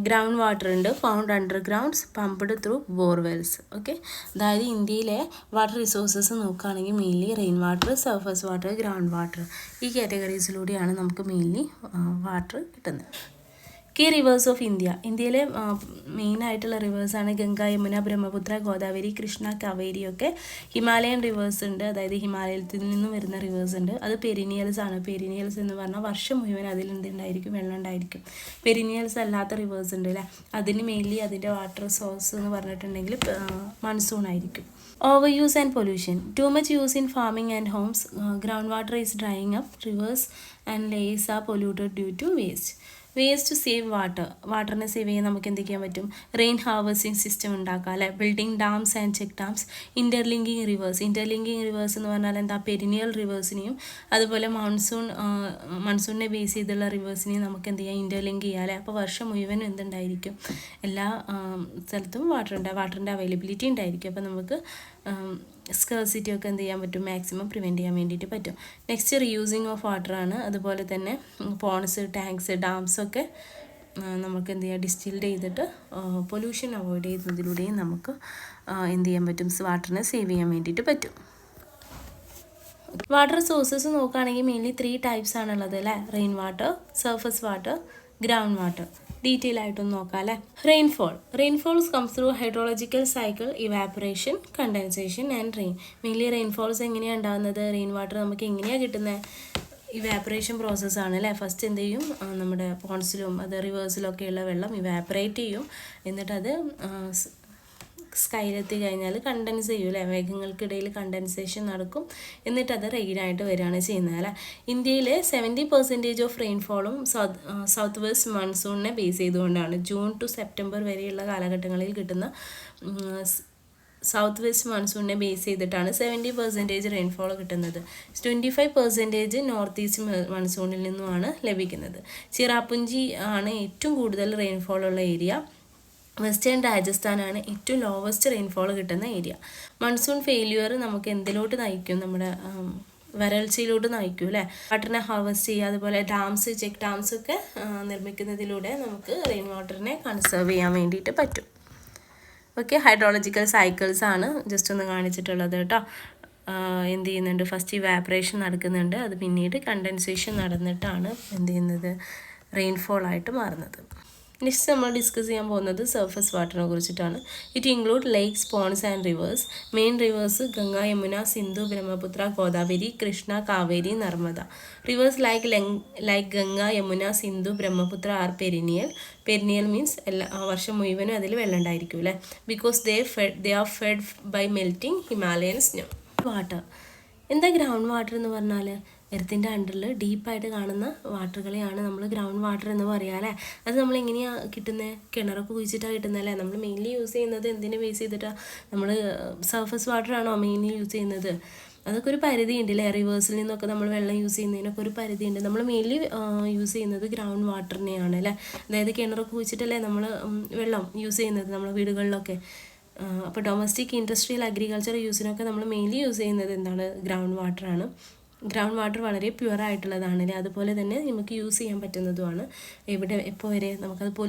ground water ഉണ്ട്, found undergrounds, pumped through borewells. Okay, അതായത് ഇന്ത്യയിലെ വാട്ടർ റിസോഴ്സസ് നോക്കുകയാണെങ്കിൽ mainly rain water, surface water, ground water, ഈ കാറ്റഗറീസിലൂടെയാണ് നമുക്ക് മെയിൻലി വാട്ടർ കിട്ടുന്നത്. Key rivers of India. ഇന്ത്യയിലെ മെയിനായിട്ടുള്ള റിവേഴ്സാണ് ഗംഗ, യമുന, ബ്രഹ്മപുത്ര, ഗോദാവരി, കൃഷ്ണ, കാവേരി ഒക്കെ. ഹിമാലയൻ റിവേഴ്സ് ഉണ്ട്, അതായത് ഹിമാലയത്തിൽ നിന്നും വരുന്ന റിവേഴ്സ് ഉണ്ട്. അത് പെരിനിയൽസ് ആണ്. പെരിനിയൽസ് എന്ന് പറഞ്ഞാൽ വർഷം മുഴുവൻ അതിൽ എന്തുണ്ടായിരിക്കും, വെള്ളം ഉണ്ടായിരിക്കും. പെരിനിയൽസ് അല്ലാത്ത റിവേഴ്സ് ഉണ്ട് അല്ലേ, അതിന് മെയിൻലി അതിൻ്റെ വാട്ടർ സോഴ്സ് എന്ന് പറഞ്ഞിട്ടുണ്ടെങ്കിൽ മൺസൂൺ ആയിരിക്കും. Overuse and pollution. Too much use in farming and homes. Groundwater is drying up. Rivers and lakes are polluted due to waste. Ways to save water. വാട്ടറിനെ സേവ് ചെയ്യാൻ നമുക്ക് എന്ത് ചെയ്യാൻ പറ്റും? റെയിൻ ഹാർവസ്റ്റിംഗ് സിസ്റ്റം ഉണ്ടാക്കുക അല്ലെ. Building dams and check dams. Interlinking rivers. Interlinking rivers എന്ന് പറഞ്ഞാൽ എന്താ? പെരിനിയൽ റിവേഴ്സിനെയും അതുപോലെ മൺസൂണിനെ ബേസ് ചെയ്തുള്ള റിവേഴ്സിനെയും നമുക്ക് എന്ത് ചെയ്യാം? ഇൻ്റർലിങ്ക് ചെയ്യാം അല്ലേ. അപ്പോൾ വർഷം മുഴുവനും എന്തുണ്ടായിരിക്കും? എല്ലാ സ്ഥലത്തും വാട്ടറിൻ്റെ അവൈലബിലിറ്റി ഉണ്ടായിരിക്കും. അപ്പോൾ നമുക്ക് സ്കേഴ്സിറ്റി ഒക്കെ എന്ത് ചെയ്യാൻ പറ്റും? മാക്സിമം പ്രിവെൻറ്റ് ചെയ്യാൻ വേണ്ടിയിട്ട് പറ്റും. നെക്സ്റ്റ് റീയൂസിങ് ഓഫ് വാട്ടർ ആണ്. അതുപോലെ തന്നെ പോൺസ്, ടാങ്ക്സ്, ഡാംസ് ഒക്കെ നമുക്ക് എന്ത് ചെയ്യാം? ഡിസ്റ്റിൽഡ് ചെയ്തിട്ട് പൊല്യൂഷൻ അവോയ്ഡ് ചെയ്യുന്നതിലൂടെയും നമുക്ക് എന്ത് ചെയ്യാൻ പറ്റും? വാട്ടറിനെ സേവ് ചെയ്യാൻ വേണ്ടിയിട്ട് പറ്റും. വാട്ടർ സോഴ്സസ് നോക്കുകയാണെങ്കിൽ മെയിൻലി 3 ടൈപ്സ് ആണുള്ളത് അല്ലേ. Rain water, surface water, ground water. Detail ആയിട്ടൊന്ന് നോക്കാം അല്ലേ. Rainfalls comes through hydrological cycle, evaporation, condensation and rain. Mainly rainfalls എങ്ങനെയാണ് ഉണ്ടാകുന്നത്? റെയിൻ വാട്ടർ നമുക്ക് എങ്ങനെയാണ് കിട്ടുന്നത്? ഇവാപ്പറേഷൻ പ്രോസസ്സാണ് അല്ലേ. ഫസ്റ്റ് എന്ത് ചെയ്യും? നമ്മുടെ പോൺസിലും അത് റിവേഴ്സിലൊക്കെയുള്ള വെള്ളം ഇവാപ്പറേറ്റ് ചെയ്യും. എന്നിട്ടത് സ്കൈയിലെത്തി കഴിഞ്ഞാൽ കണ്ടൻസ് ചെയ്യും അല്ലേ. മേഘങ്ങൾക്കിടയിൽ കണ്ടൻസേഷൻ നടക്കും. എന്നിട്ടത് റെയിനായിട്ട് വരികയാണ് ചെയ്യുന്നത് അല്ലേ. ഇന്ത്യയിലെ 70% ഓഫ് റെയിൻഫോളും സൗത്ത് വെസ്റ്റ് മൺസൂണിനെ ബേസ് ചെയ്തുകൊണ്ടാണ്. ജൂൺ ടു സെപ്റ്റംബർ വരെയുള്ള കാലഘട്ടങ്ങളിൽ കിട്ടുന്ന സൗത്ത് വെസ്റ്റ് മൺസൂണിനെ ബേസ് ചെയ്തിട്ടാണ് 70% റെയിൻഫോൾ കിട്ടുന്നത്. 25% നോർത്ത് ഈസ്റ്റ് മൺസൂണിൽ നിന്നുമാണ് ലഭിക്കുന്നത്. ചിറാപുഞ്ചി ആണ് ഏറ്റവും കൂടുതൽ റെയിൻഫോൾ ഉള്ള ഏരിയ. വെസ്റ്റേൺ രാജസ്ഥാനാണ് ഏറ്റവും ലോവസ്റ്റ് റെയിൻഫോൾ കിട്ടുന്ന ഏരിയ. മൺസൂൺ ഫെയിലിയർ നമുക്ക് എന്തിലോട്ട് നയിക്കും? നമ്മുടെ വരൾച്ചയിലോട്ട് നയിക്കും അല്ലേ. വാട്ടറിനെ ഹാർവെസ്റ്റ് ചെയ്യുക, അതുപോലെ ഡാംസ്, ചെക്ക് ഡാംസ് ഒക്കെ നിർമ്മിക്കുന്നതിലൂടെ നമുക്ക് റെയിൻ വാട്ടറിനെ കൺസേർവ് ചെയ്യാൻ വേണ്ടിയിട്ട് പറ്റും. ഓക്കെ, ഹൈഡ്രോളജിക്കൽ സൈക്കിൾസ് ആണ് ജസ്റ്റ് ഒന്ന് കാണിച്ചിട്ടുള്ളത് കേട്ടോ. എന്ത് ചെയ്യുന്നുണ്ട്? ഫസ്റ്റ് ഇവാപ്പറേഷൻ നടക്കുന്നുണ്ട്, അത് പിന്നീട് കണ്ടൻസേഷൻ നടന്നിട്ടാണ് എന്ത് ചെയ്യുന്നത്? റെയിൻഫോൾ ആയിട്ട് മാറുന്നത്. നെക്സ്റ്റ് നമ്മൾ ഡിസ്കസ് ചെയ്യാൻ പോകുന്നത് സർഫസ് വാട്ടറിനെ കുറിച്ചിട്ടാണ്. It include lakes, ponds and rivers. Main rivers Ganga, Yamuna, Sindhu, Brahmaputra, Godavari, Krishna, Kaveri, Narmada. Rivers like Ganga, Yamuna, Sindhu, Brahmaputra are perennial. Perennial means വർഷം മുഴുവനും അതിൽ വെള്ളം ഉണ്ടായിരിക്കും അല്ലേ. Because they are fed by melting Himalayan snow. Water എന്താ? ഗ്രൗണ്ട് വാട്ടർ എന്ന് പറഞ്ഞാൽ എർത്തിൻ്റെ അണ്ടറിൽ ഡീപ്പായിട്ട് കാണുന്ന വാട്ടറുകളെയാണ് നമ്മൾ ഗ്രൗണ്ട് വാട്ടർ എന്ന് പറയുക അല്ലേ. അത് നമ്മൾ എങ്ങനെയാണ് കിട്ടുന്നത്? കിണറൊക്കെ കുഴിച്ചിട്ടാണ് കിട്ടുന്നത് അല്ലേ. നമ്മൾ മെയിൻലി യൂസ് ചെയ്യുന്നത് എന്തിനെ ബേസ് ചെയ്തിട്ടാണ്? നമ്മൾ സർഫസ് വാട്ടറാണോ മെയിൻലി യൂസ് ചെയ്യുന്നത്? അതൊക്കെ ഒരു പരിധി ഉണ്ട് അല്ലേ. റിവേഴ്സിൽ നിന്നൊക്കെ നമ്മൾ വെള്ളം യൂസ് ചെയ്യുന്നതിനൊക്കെ ഒരു പരിധി ഉണ്ട്. നമ്മൾ മെയിൻലി യൂസ് ചെയ്യുന്നത് ഗ്രൗണ്ട് വാട്ടറിനെയാണ് അല്ലേ. അതായത് കിണറൊക്കെ കുഴിച്ചിട്ടല്ലേ നമ്മൾ വെള്ളം യൂസ് ചെയ്യുന്നത് നമ്മൾ വീടുകളിലൊക്കെ. അപ്പോൾ ഡൊമസ്റ്റിക്, ഇൻഡസ്ട്രിയൽ, അഗ്രികൾച്ചർ യൂസിനൊക്കെ നമ്മൾ മെയിൻലി യൂസ് ചെയ്യുന്നത് എന്താണ്? ഗ്രൗണ്ട് വാട്ടറാണ്. ഗ്രൗണ്ട് വാട്ടർ വളരെ പ്യുവർ ആയിട്ടുള്ളതാണല്ലേ. അതുപോലെ തന്നെ നമുക്ക് യൂസ് ചെയ്യാൻ പറ്റുന്നതുമാണ്. എപ്പോൾ വരെ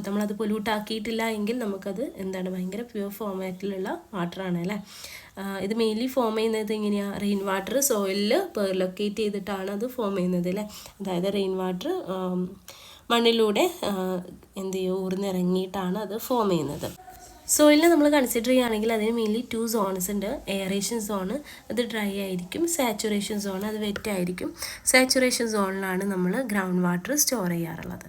നമ്മളത് പൊല്യൂട്ട് ആക്കിയിട്ടില്ല എങ്കിൽ നമുക്കത് എന്താണ്? ഭയങ്കര പ്യുവർ ഫോമാറ്റിലുള്ള വാട്ടറാണ് അല്ലേ. ഇത് മെയിൻലി ഫോം ചെയ്യുന്നത് എങ്ങനെയാണ്? റെയിൻ വാട്ടർ സോയിലിൽ പെർലൊക്കേറ്റ് ചെയ്തിട്ടാണ് അത് ഫോം ചെയ്യുന്നത് അല്ലേ. അതായത് റെയിൻ വാട്ടർ മണ്ണിലൂടെ എന്ത് ചെയ്യും? ഊർന്നിറങ്ങിയിട്ടാണ് അത് ഫോം ചെയ്യുന്നത്. സോയിലിനെ നമ്മൾ കൺസിഡർ ചെയ്യുകയാണെങ്കിൽ അതിന് മെയിൻലി 2 സോൺസ് ഉണ്ട്. എയറേഷൻ സോണ്, അത് ഡ്രൈ ആയിരിക്കും. സാച്ചുറേഷൻ സോൺ, അത് വെറ്റ് ആയിരിക്കും. സാച്ചുറേഷൻ സോണിലാണ് നമ്മൾ ഗ്രൗണ്ട് വാട്ടർ സ്റ്റോർ ചെയ്യാറുള്ളത്.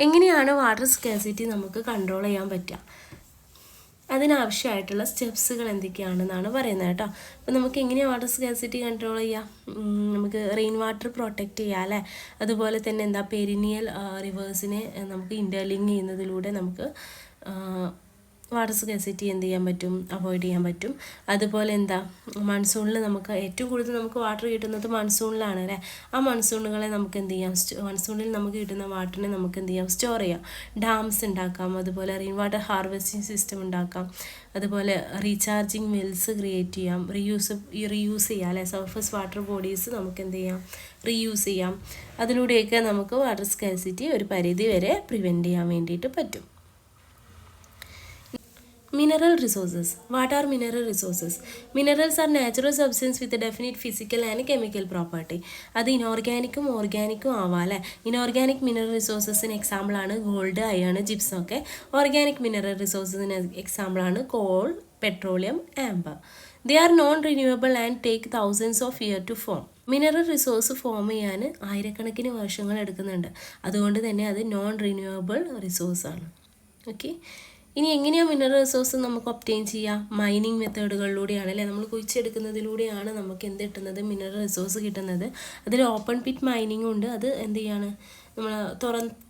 എങ്ങനെയാണ് വാട്ടർ സ്കാർസിറ്റി നമുക്ക് കൺട്രോൾ ചെയ്യാൻ പറ്റുക? അതിനാവശ്യമായിട്ടുള്ള സ്റ്റെപ്സുകൾ എന്തൊക്കെയാണെന്നാണ് പറയുന്നത് കേട്ടോ. അപ്പോൾ നമുക്ക് എങ്ങനെയാണ് വാട്ടർ സ്കാർസിറ്റി കൺട്രോൾ ചെയ്യാം? നമുക്ക് റെയിൻ വാട്ടർ പ്രൊട്ടക്റ്റ് ചെയ്യാം അല്ലേ. അതുപോലെ തന്നെ എന്താ? പെരിനിയൽ റിവേഴ്സിനെ നമുക്ക് ഇൻ്റർലിങ്ക് ചെയ്യുന്നതിലൂടെ നമുക്ക് വാട്ടർ സ്കാർസിറ്റി എന്ത് ചെയ്യാൻ പറ്റും, അവോയ്ഡ് ചെയ്യാൻ പറ്റും. അതുപോലെ എന്താ, മൺസൂണിൽ നമുക്ക് ഏറ്റവും കൂടുതൽ നമുക്ക് വാട്ടർ കിട്ടുന്നത് മൺസൂണിലാണ് അല്ലേ. ആ മൺസൂണുകളെ നമുക്ക് എന്ത് ചെയ്യാം, മൺസൂണിൽ നമുക്ക് കിട്ടുന്ന വാട്ടറിനെ നമുക്ക് എന്ത് ചെയ്യാം, സ്റ്റോർ ചെയ്യാം. ഡാംസ് ഉണ്ടാക്കാം, അതുപോലെ റെയിൻ വാട്ടർ ഹാർവെസ്റ്റിംഗ് സിസ്റ്റം ഉണ്ടാക്കാം, അതുപോലെ റീചാർജിങ് വെൽസ് ക്രിയേറ്റ് ചെയ്യാം, റീയൂസ് ചെയ്യാം അല്ലേ. സർഫസ് വാട്ടർ ബോഡീസ് നമുക്ക് എന്ത് ചെയ്യാം, റീയൂസ് ചെയ്യാം. അതിലൂടെയൊക്കെ നമുക്ക് വാട്ടർ സ്കാർസിറ്റി ഒരു പരിധി വരെ പ്രിവെൻറ്റ് ചെയ്യാൻ വേണ്ടിയിട്ട് പറ്റും. Mineral resources. What are mineral resources? Minerals are natural substance with a definite physical and chemical property. അത് ഇനോർഗാനിക്കും ഓർഗാനിക്കും ആവാം അല്ലേ. ഇനോർഗാനിക് മിനറൽ റിസോഴ്സസിന് എക്സാമ്പിളാണ് ഗോൾഡ്, അയൺ, ജിപ്സം ഒക്കെ. ഓർഗാനിക് മിനറൽ റിസോഴ്സസിന് എക്സാമ്പിളാണ് call, petroleum, amber. They are non-renewable and take thousands of years to form. Mineral resource form ചെയ്യാൻ ആയിരക്കണക്കിന് വർഷങ്ങൾ എടുക്കുന്നുണ്ട്. അതുകൊണ്ട് തന്നെ അത് നോൺ റിന്യൂവബിൾ റിസോഴ്സാണ്. ഓക്കെ, ഇനി എങ്ങനെയാണ് മിനറൽ റിസോഴ്സ് നമുക്ക് ഒബ്റ്റെയിൻ ചെയ്യുക? മൈനിങ് മെത്തേഡുകളിലൂടെയാണ് അല്ലേ. നമ്മൾ കുഴിച്ചെടുക്കുന്നതിലൂടെയാണ് നമുക്ക് എന്ത് കിട്ടുന്നത്, മിനറൽ റിസോഴ്സ് കിട്ടുന്നത്. അതിൽ ഓപ്പൺ പിറ്റ് മൈനിങ് ഉണ്ട്. അത് എന്ത് ചെയ്യാണ്, നമ്മൾ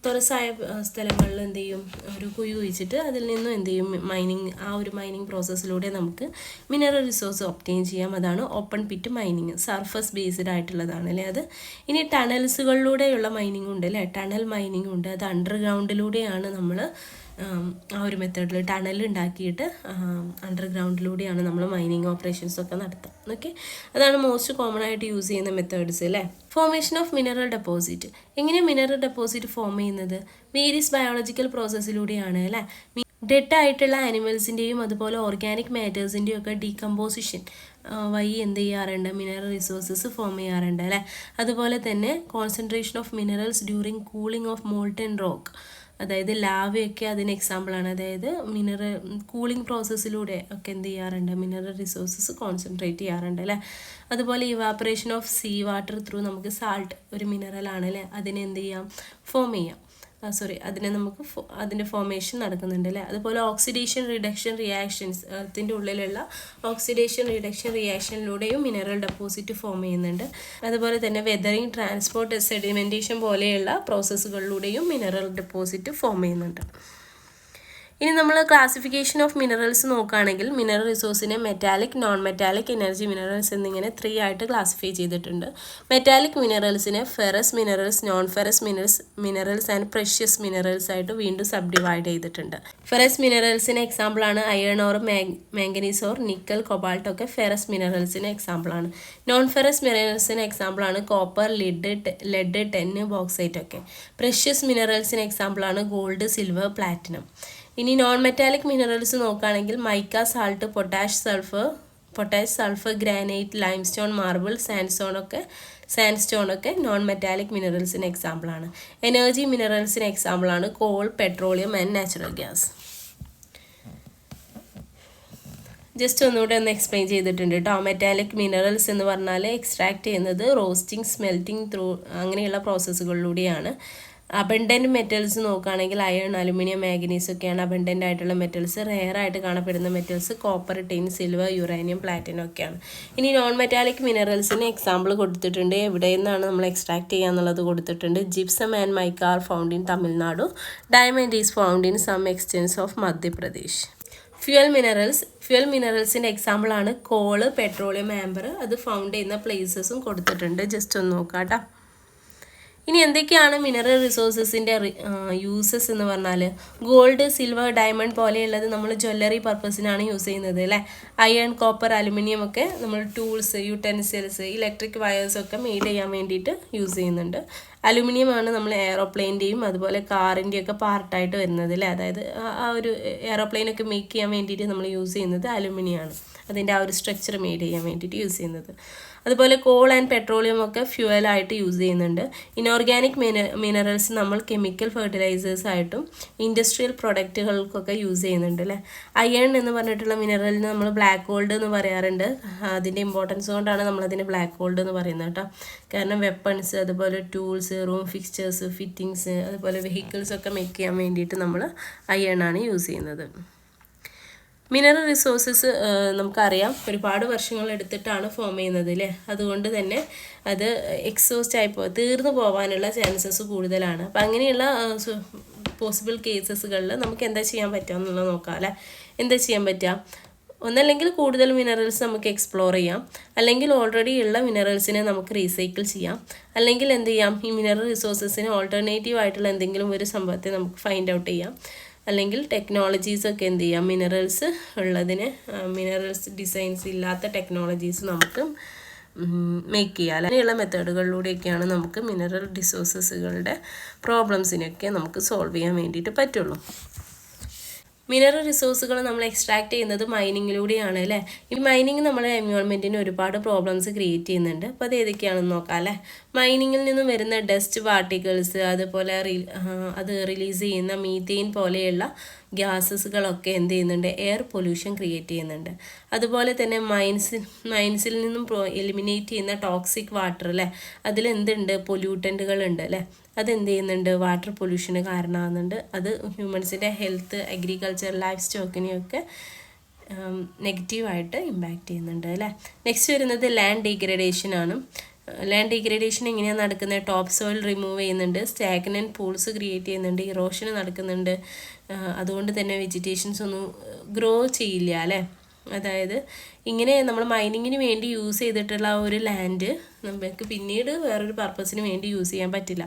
തുറസായ സ്ഥലങ്ങളിൽ എന്ത് ചെയ്യും, ഒരു കുഴി കുഴിച്ചിട്ട് അതിൽ നിന്നും എന്ത് ചെയ്യും, മൈനിങ്, ആ ഒരു മൈനിങ് പ്രോസസ്സിലൂടെ നമുക്ക് മിനറൽ റിസോഴ്സ് ഒബ്റ്റെയിൻ ചെയ്യാം. അതാണ് open pit mining, surface based ആയിട്ടുള്ളതാണ് അല്ലേ അത്. ഇനി ടണൽസുകളിലൂടെയുള്ള മൈനിങ് ഉണ്ട് അല്ലേ, ടണൽ മൈനിങ് ഉണ്ട്. അത് അണ്ടർഗ്രൗണ്ടിലൂടെയാണ് നമ്മൾ ആ ഒരു മെത്തേഡിൽ ടണൽ ഉണ്ടാക്കിയിട്ട് അണ്ടർഗ്രൗണ്ടിലൂടെയാണ് നമ്മൾ മൈനിങ് ഓപ്പറേഷൻസൊക്കെ നടത്തുക. ഓക്കെ, അതാണ് മോസ്റ്റ് കോമൺ ആയിട്ട് യൂസ് ചെയ്യുന്ന മെത്തേഡ്സ് അല്ലേ. Formation of mineral deposit. എങ്ങനെയാണ് മിനറൽ ഡെപ്പോസിറ്റ് ഫോം ചെയ്യുന്നത്? വേരിയസ് ബയോളജിക്കൽ പ്രോസസ്സിലൂടെയാണ് അല്ലേ. ഡെഡ് ആയിട്ടുള്ള ആനിമൽസിൻ്റെയും അതുപോലെ ഓർഗാനിക് മാറ്റേഴ്സിൻ്റെയും ഒക്കെ ഡീകമ്പോസിഷൻ വഴി എന്ത് ചെയ്യാറുണ്ട്, മിനറൽ റിസോഴ്സസ് ഫോം ചെയ്യാറുണ്ട് അല്ലേ. അതുപോലെ തന്നെ concentration of minerals during cooling of molten rock, അതായത് ലാവയൊക്കെ അതിന് എക്സാമ്പിളാണ്. അതായത് മിനറൽ കൂളിംഗ് പ്രോസസ്സിലൂടെ ഒക്കെ എന്ത് ചെയ്യാറുണ്ട്, മിനറൽ റിസോഴ്സസ് കോൺസെൻട്രേറ്റ് ചെയ്യാറുണ്ട് അല്ലേ. അതുപോലെ evaporation of sea water through നമുക്ക് സാൾട്ട് ഒരു മിനറലാണ് അല്ലേ, അതിനെ എന്ത് ചെയ്യാം, ഫോം ചെയ്യാം. അതിനെ നമുക്ക് അതിൻ്റെ ഫോർമേഷൻ നടക്കുന്നുണ്ട് അല്ലേ. അതുപോലെ ഓക്സിഡേഷൻ റിഡക്ഷൻ റിയാക്ഷൻസ്, എർത്തിൻ്റെ ഉള്ളിലുള്ള ഓക്സിഡേഷൻ റിഡക്ഷൻ റിയാക്ഷനിലൂടെയും മിനറൽ ഡെപ്പോസിറ്റ് ഫോം ചെയ്യുന്നുണ്ട്. അതുപോലെ തന്നെ വെതറിങ്, ട്രാൻസ്പോർട്ട്, സെഡിമെൻറ്റേഷൻ പോലെയുള്ള പ്രോസസ്സുകളിലൂടെയും മിനറൽ ഡെപ്പോസിറ്റ് ഫോം ചെയ്യുന്നുണ്ട്. ഇനി നമ്മൾ ക്ലാസിഫിക്കേഷൻ ഓഫ് മിനറൽസ് നോക്കുകയാണെങ്കിൽ മിനറൽ റിസോഴ്സിനെ metallic, non metallic, energy minerals എന്നിങ്ങനെ 3 ആയിട്ട് ക്ലാസിഫൈ ചെയ്തിട്ടുണ്ട്. മെറ്റാലിക് മിനറൽസിനെ ferrous minerals, non ferrous minerals and precious minerals ആയിട്ട് വീണ്ടും സബ് ഡിവൈഡ് ചെയ്തിട്ടുണ്ട്. ഫെറസ് മിനറൽസിന് എക്സാമ്പിളാണ് iron or manganese or nickel, cobalt ഒക്കെ ഫെറസ് മിനറൽസിന് എക്സാമ്പിളാണ്. നോൺ ഫെറസ് മിനറൽസിന് എക്സാമ്പിളാണ് കോപ്പർ, ലെഡ്, ടെൻ, ബോക്സൈറ്റ് ഒക്കെ. പ്രഷ്യസ് മിനറൽസിന് എക്സാമ്പിളാണ് ഗോൾഡ്, സിൽവർ, പ്ലാറ്റിനം. ഇനി നോൺ മെറ്റാലിക് മിനറൽസ് നോക്കുകയാണെങ്കിൽ mica, salt, potash, sulphur, granite, limestone, marble, sandstone ഒക്കെ നോൺ മെറ്റാലിക് മിനറൽസിന് എക്സാമ്പിളാണ്. എനർജി മിനറൽസിന് എക്സാമ്പിളാണ് call, petroleum and natural gas. Just ഒന്നുകൂടെ ഒന്ന് എക്സ്പ്ലെയിൻ ചെയ്തിട്ടുണ്ട് കേട്ടോ. മെറ്റാലിക് മിനറൽസ് എന്ന് പറഞ്ഞാൽ എക്സ്ട്രാക്ട് ചെയ്യുന്നത് റോസ്റ്റിംഗ്, സ്മെൽറ്റിംഗ് ത്രൂ അങ്ങനെയുള്ള പ്രോസസ്സുകളിലൂടെയാണ്. അബണ്ടൻറ്റ് മെറ്റൽസ് നോക്കുകയാണെങ്കിൽ അയൺ, അലുമിനിയം, മാഗ്നീസ് ഒക്കെയാണ് അബണ്ടൻ്റ് ആയിട്ടുള്ള മെറ്റൽസ്. റെയർ ആയിട്ട് കാണപ്പെടുന്ന metals copper, tin, silver, uranium, platinum ഒക്കെയാണ്. ഇനി നോൺ മെറ്റാലിക് മിനറൽസിന് എക്സാമ്പിൾ കൊടുത്തിട്ടുണ്ട്. എവിടെ നിന്നാണ് നമ്മൾ എക്സ്ട്രാക്ട് ചെയ്യുക എന്നുള്ളത് കൊടുത്തിട്ടുണ്ട്. Gypsum and mica are found in Tamil Nadu. Diamond is found in some extents of Madhya Pradesh. Fuel മിനറൽസിൻ്റെ എക്സാമ്പിളാണ് കോള്, പെട്രോളിയം, ആംബർ. അത് ഫൗണ്ട് ചെയ്യുന്ന പ്ലേസസും കൊടുത്തിട്ടുണ്ട്. ജസ്റ്റ് ഒന്ന് നോക്കാം കേട്ടോ. ഇനി എന്തൊക്കെയാണ് മിനറൽ റിസോഴ്സസിൻ്റെ യൂസസ് എന്ന് പറഞ്ഞാൽ, ഗോൾഡ്, സിൽവർ, ഡയമണ്ട് പോലെയുള്ളത് നമ്മൾ ജ്വല്ലറി പർപ്പസിനാണ് യൂസ് ചെയ്യുന്നത് അല്ലേ. അയൺ, കോപ്പർ, അലുമിനിയം ഒക്കെ നമ്മൾ ടൂൾസ്, യൂട്ടൻസിൽസ്, ഇലക്ട്രിക് വയേഴ്സൊക്കെ മെയ്ഡ് ചെയ്യാൻ വേണ്ടിയിട്ട് യൂസ് ചെയ്യുന്നുണ്ട്. അലുമിനിയം ആണ് നമ്മൾ എയറോപ്ലെയിൻ്റെയും അതുപോലെ കാറിൻ്റെയൊക്കെ പാർട്ടായിട്ട് വരുന്നത് അല്ലേ. അതായത് ആ ഒരു എയറോപ്ലെയിനൊക്കെ മേക്ക് ചെയ്യാൻ വേണ്ടിയിട്ട് നമ്മൾ യൂസ് ചെയ്യുന്നത് അലുമിനിയമാണ്. അതിൻ്റെ ആ ഒരു സ്ട്രക്ചർ മെയ്ഡ് ചെയ്യാൻ വേണ്ടിയിട്ട് യൂസ് ചെയ്യുന്നത്. അതുപോലെ കോൾ ആൻഡ് പെട്രോളിയം ഒക്കെ ഫ്യൂവലായിട്ട് യൂസ് ചെയ്യുന്നുണ്ട്. ഇനോർഗാനിക് മിനറൽസ് നമ്മൾ കെമിക്കൽ ഫെർട്ടിലൈസേഴ്സായിട്ടും ഇൻഡസ്ട്രിയൽ പ്രൊഡക്റ്റുകൾക്കൊക്കെ യൂസ് ചെയ്യുന്നുണ്ട് അല്ലേ. അയൺ എന്ന് പറഞ്ഞിട്ടുള്ള മിനറലിന് നമ്മൾ ബ്ലാക്ക് ഗോൾഡ് എന്ന് പറയാറുണ്ട്. അതിൻ്റെ ഇമ്പോർട്ടൻസ് കൊണ്ടാണ് നമ്മളതിന് ബ്ലാക്ക് ഗോൾഡ് എന്ന് പറയുന്നത് കേട്ടോ. കാരണം വെപ്പൺസ്, അതുപോലെ ടൂൾസ്, റൂം ഫിക്സ്ചേഴ്സ്, ഫിറ്റിങ്സ്, അതുപോലെ വെഹിക്കിൾസ് ഒക്കെ മേക്ക് ചെയ്യാൻ വേണ്ടിയിട്ട് നമ്മൾ അയൺ ആണ് യൂസ് ചെയ്യുന്നത്. മിനറൽ റിസോഴ്സസ് നമുക്കറിയാം ഒരുപാട് വർഷങ്ങൾ എടുത്തിട്ടാണ് ഫോം ചെയ്യുന്നത് അല്ലേ. അതുകൊണ്ട് തന്നെ അത് എക്സോസ്റ്റ് ആയി തീർന്നു പോകാനുള്ള ചാൻസസ് കൂടുതലാണ്. അപ്പം അങ്ങനെയുള്ള പോസിബിൾ കേസസുകളിൽ നമുക്ക് എന്താ ചെയ്യാൻ പറ്റുക എന്നുള്ളത് നോക്കാം അല്ലേ. എന്താ ചെയ്യാൻ പറ്റുക? ഒന്നല്ലെങ്കിൽ കൂടുതൽ മിനറൽസ് നമുക്ക് എക്സ്പ്ലോർ ചെയ്യാം, അല്ലെങ്കിൽ ഓൾറെഡി ഉള്ള മിനറൽസിനെ നമുക്ക് റീസൈക്കിൾ ചെയ്യാം, അല്ലെങ്കിൽ എന്ത് ചെയ്യാം, ഈ മിനറൽ റിസോഴ്സസിന് ഓൾട്ടർനേറ്റീവ് ആയിട്ടുള്ള എന്തെങ്കിലും ഒരു സംഭവത്തെ നമുക്ക് ഫൈൻഡ് ഔട്ട് ചെയ്യാം, അല്ലെങ്കിൽ ടെക്നോളജീസൊക്കെ എന്ത് ചെയ്യാം, മിനറൽസ് ഉള്ളതിന് മിനറൽസ് ഡിസൈൻസ് ഇല്ലാത്ത ടെക്നോളജീസ് നമുക്ക് മേക്ക് ചെയ്യുക. അങ്ങനെയുള്ള മെത്തേഡുകളിലൂടെയൊക്കെയാണ് നമുക്ക് മിനറൽ റിസോഴ്സസുകളുടെ പ്രോബ്ലംസിനൊക്കെ നമുക്ക് സോൾവ് ചെയ്യാൻ വേണ്ടിയിട്ട് പറ്റുള്ളൂ. മിനറൽ റിസോഴ്സുകൾ നമ്മൾ എക്സ്ട്രാക്ട് ചെയ്യുന്നത് മൈനിങ്ങിലൂടെയാണ് അല്ലേ. ഈ മൈനിങ് നമ്മുടെ എൻവയോൺമെൻറ്റിന് ഒരുപാട് പ്രോബ്ലംസ് ക്രിയേറ്റ് ചെയ്യുന്നുണ്ട്. അപ്പോൾ അത് ഏതൊക്കെയാണെന്ന് നോക്കാം അല്ലേ. മൈനിങ്ങിൽ നിന്നും വരുന്ന ഡസ്റ്റ് പാർട്ടിക്കിൾസ്, അതുപോലെ അത് റിലീസ് ചെയ്യുന്ന മീതെയിൻ പോലെയുള്ള ഗ്യാസസുകളൊക്കെ എന്ത് ചെയ്യുന്നുണ്ട്, എയർ പൊല്യൂഷൻ ക്രിയേറ്റ് ചെയ്യുന്നുണ്ട്. അതുപോലെ തന്നെ മൈൻസിൽ നിന്നും എലിമിനേറ്റ് ചെയ്യുന്ന ടോക്സിക് വാട്ടർ അല്ലേ, അതിലെന്തുണ്ട്, പൊല്യൂട്ടൻറ്റുകളുണ്ട് അല്ലേ, അതെന്ത് ചെയ്യുന്നുണ്ട്, വാട്ടർ പൊല്യൂഷന് കാരണമാകുന്നുണ്ട്. അത് ഹ്യൂമൻസിൻ്റെ ഹെൽത്ത്, അഗ്രികൾച്ചർ, ലൈഫ് സ്റ്റോക്കിനെയൊക്കെ നെഗറ്റീവായിട്ട് ഇമ്പാക്റ്റ് ചെയ്യുന്നുണ്ട് അല്ലേ. നെക്സ്റ്റ് വരുന്നത് ലാൻഡ് ഡീഗ്രഡേഷൻ ആണ്. ലാൻഡ് ഡീഗ്രഡേഷൻ എങ്ങനെയാണ് നടക്കുന്നത്? ടോപ്പ് സോയിൽ റിമൂവ് ചെയ്യുന്നുണ്ട്, സ്റ്റാഗ്നൻറ്റ് പൂൾസ് ക്രിയേറ്റ് ചെയ്യുന്നുണ്ട്, ഇറോഷൻ നടക്കുന്നുണ്ട്. അതുകൊണ്ട് തന്നെ വെജിറ്റേഷൻസ് ഒന്നും ഗ്രോ ചെയ്യില്ല അല്ലേ. അതായത് ഇങ്ങനെ നമ്മൾ മൈനിങ്ങിന് വേണ്ടി യൂസ് ചെയ്തിട്ടുള്ള ഒരു ലാൻഡ് നമുക്ക് പിന്നീട് വേറൊരു പർപ്പസിന് വേണ്ടി യൂസ് ചെയ്യാൻ പറ്റില്ല.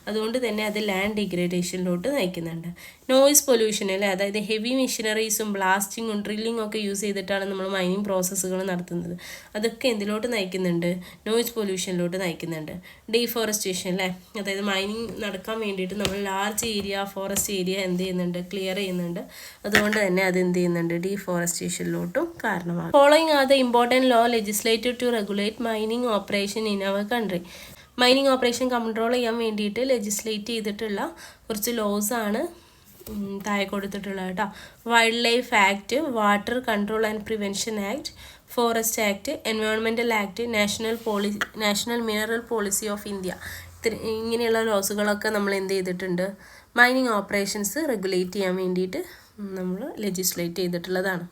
അതുകൊണ്ട് തന്നെ അത് ലാൻഡ് ഡിഗ്രഡേഷനിലോട്ട് നയിക്കുന്നുണ്ട്. നോയിസ് പൊല്യൂഷൻ അല്ലേ, അതായത് ഹെവി മെഷീനറീസും ബ്ലാസ്റ്റിങ്ങും ഡ്രില്ലിങ്ങും ഒക്കെ യൂസ് ചെയ്തിട്ടാണ് നമ്മൾ മൈനിങ് പ്രോസസ്സുകൾ നടത്തുന്നത്. അതൊക്കെ എന്തിലോട്ട് നയിക്കുന്നുണ്ട്? നോയിസ് പൊല്യൂഷനിലോട്ട് നയിക്കുന്നുണ്ട്. ഡീഫോറസ്റ്റേഷൻ അല്ലേ, അതായത് മൈനിങ് നടക്കാൻ വേണ്ടിയിട്ട് നമ്മൾ ലാർജ് ഏരിയ, ഫോറസ്റ്റ് ഏരിയ എന്ത് ചെയ്യുന്നുണ്ട്, ക്ലിയർ ചെയ്യുന്നുണ്ട്. അതുകൊണ്ട് തന്നെ അത് എന്ത് ചെയ്യുന്നുണ്ട്, ഡീഫോറസ്റ്റേഷനിലോട്ടും കാരണമാകും. Following are the important law legislated to regulate mining operation in our country. Mining operation control ചെയ്യാൻ വേണ്ടിയിട്ട് ലെജിസ്ലേറ്റ് ചെയ്തിട്ടുള്ള കുറച്ച് ലോസ് ആണ് താഴെ കൊടുത്തിട്ടുള്ളത് കേട്ടോ. Wild life act, water control and prevention act, forest act, environmental act, national mineral policy of India. ഇങ്ങനെയുള്ള ലോസുകളൊക്കെ നമ്മൾ എന്ത് ചെയ്തിട്ടുണ്ട്, മൈനിങ് ഓപ്പറേഷൻസ് റെഗുലേറ്റ് ചെയ്യാൻ വേണ്ടിയിട്ട് നമ്മൾ ലെജിസ്ലേറ്റ് ചെയ്തിട്ടുള്ളതാണ്.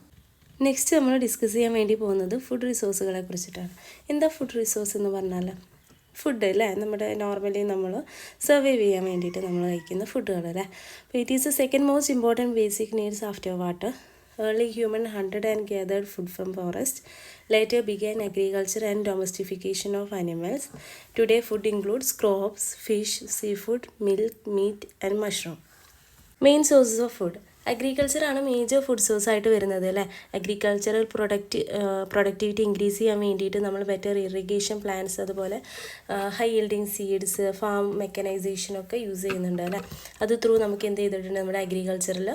നെക്സ്റ്റ് നമ്മൾ ഡിസ്കസ് ചെയ്യാൻ വേണ്ടി പോകുന്നത് ഫുഡ് റിസോഴ്സുകളെ കുറിച്ചിട്ടാണ്. എന്താ ഫുഡ് റിസോഴ്സ് എന്ന് പറഞ്ഞാൽ? ഫുഡ് അല്ലേ, നമ്മുടെ നോർമലി നമ്മൾ സർവൈവ് ചെയ്യാൻ വേണ്ടിയിട്ട് നമ്മൾ കഴിക്കുന്ന ഫുഡുകൾ അല്ലേ. അപ്പോൾ it is the second most important basic needs after water. Early human hunted and gathered food from forest. Later began agriculture and domestication of animals. Today food includes crops, fish, seafood, milk, meat and mushroom. Main sources of food. അഗ്രികൾച്ചറാണ് മേജർ ഫുഡ് സോഴ്സ് ആയിട്ട് വരുന്നത് അല്ലേ. അഗ്രികൾച്ചറൽ പ്രൊഡക്ടിവിറ്റി ഇൻക്രീസ് ചെയ്യാൻ വേണ്ടിയിട്ട് നമ്മൾ ബെറ്റർ ഇറിഗേഷൻ പ്ലാൻസ്, അതുപോലെ ഹൈ ഈൽഡിങ് സീഡ്സ്, ഫാം മെക്കനൈസേഷനൊക്കെ യൂസ് ചെയ്യുന്നുണ്ട് അല്ലേ. അത് ത്രൂ നമുക്ക് എന്ത് ചെയ്തിട്ടുണ്ട്, നമ്മുടെ അഗ്രികൾച്ചറിൽ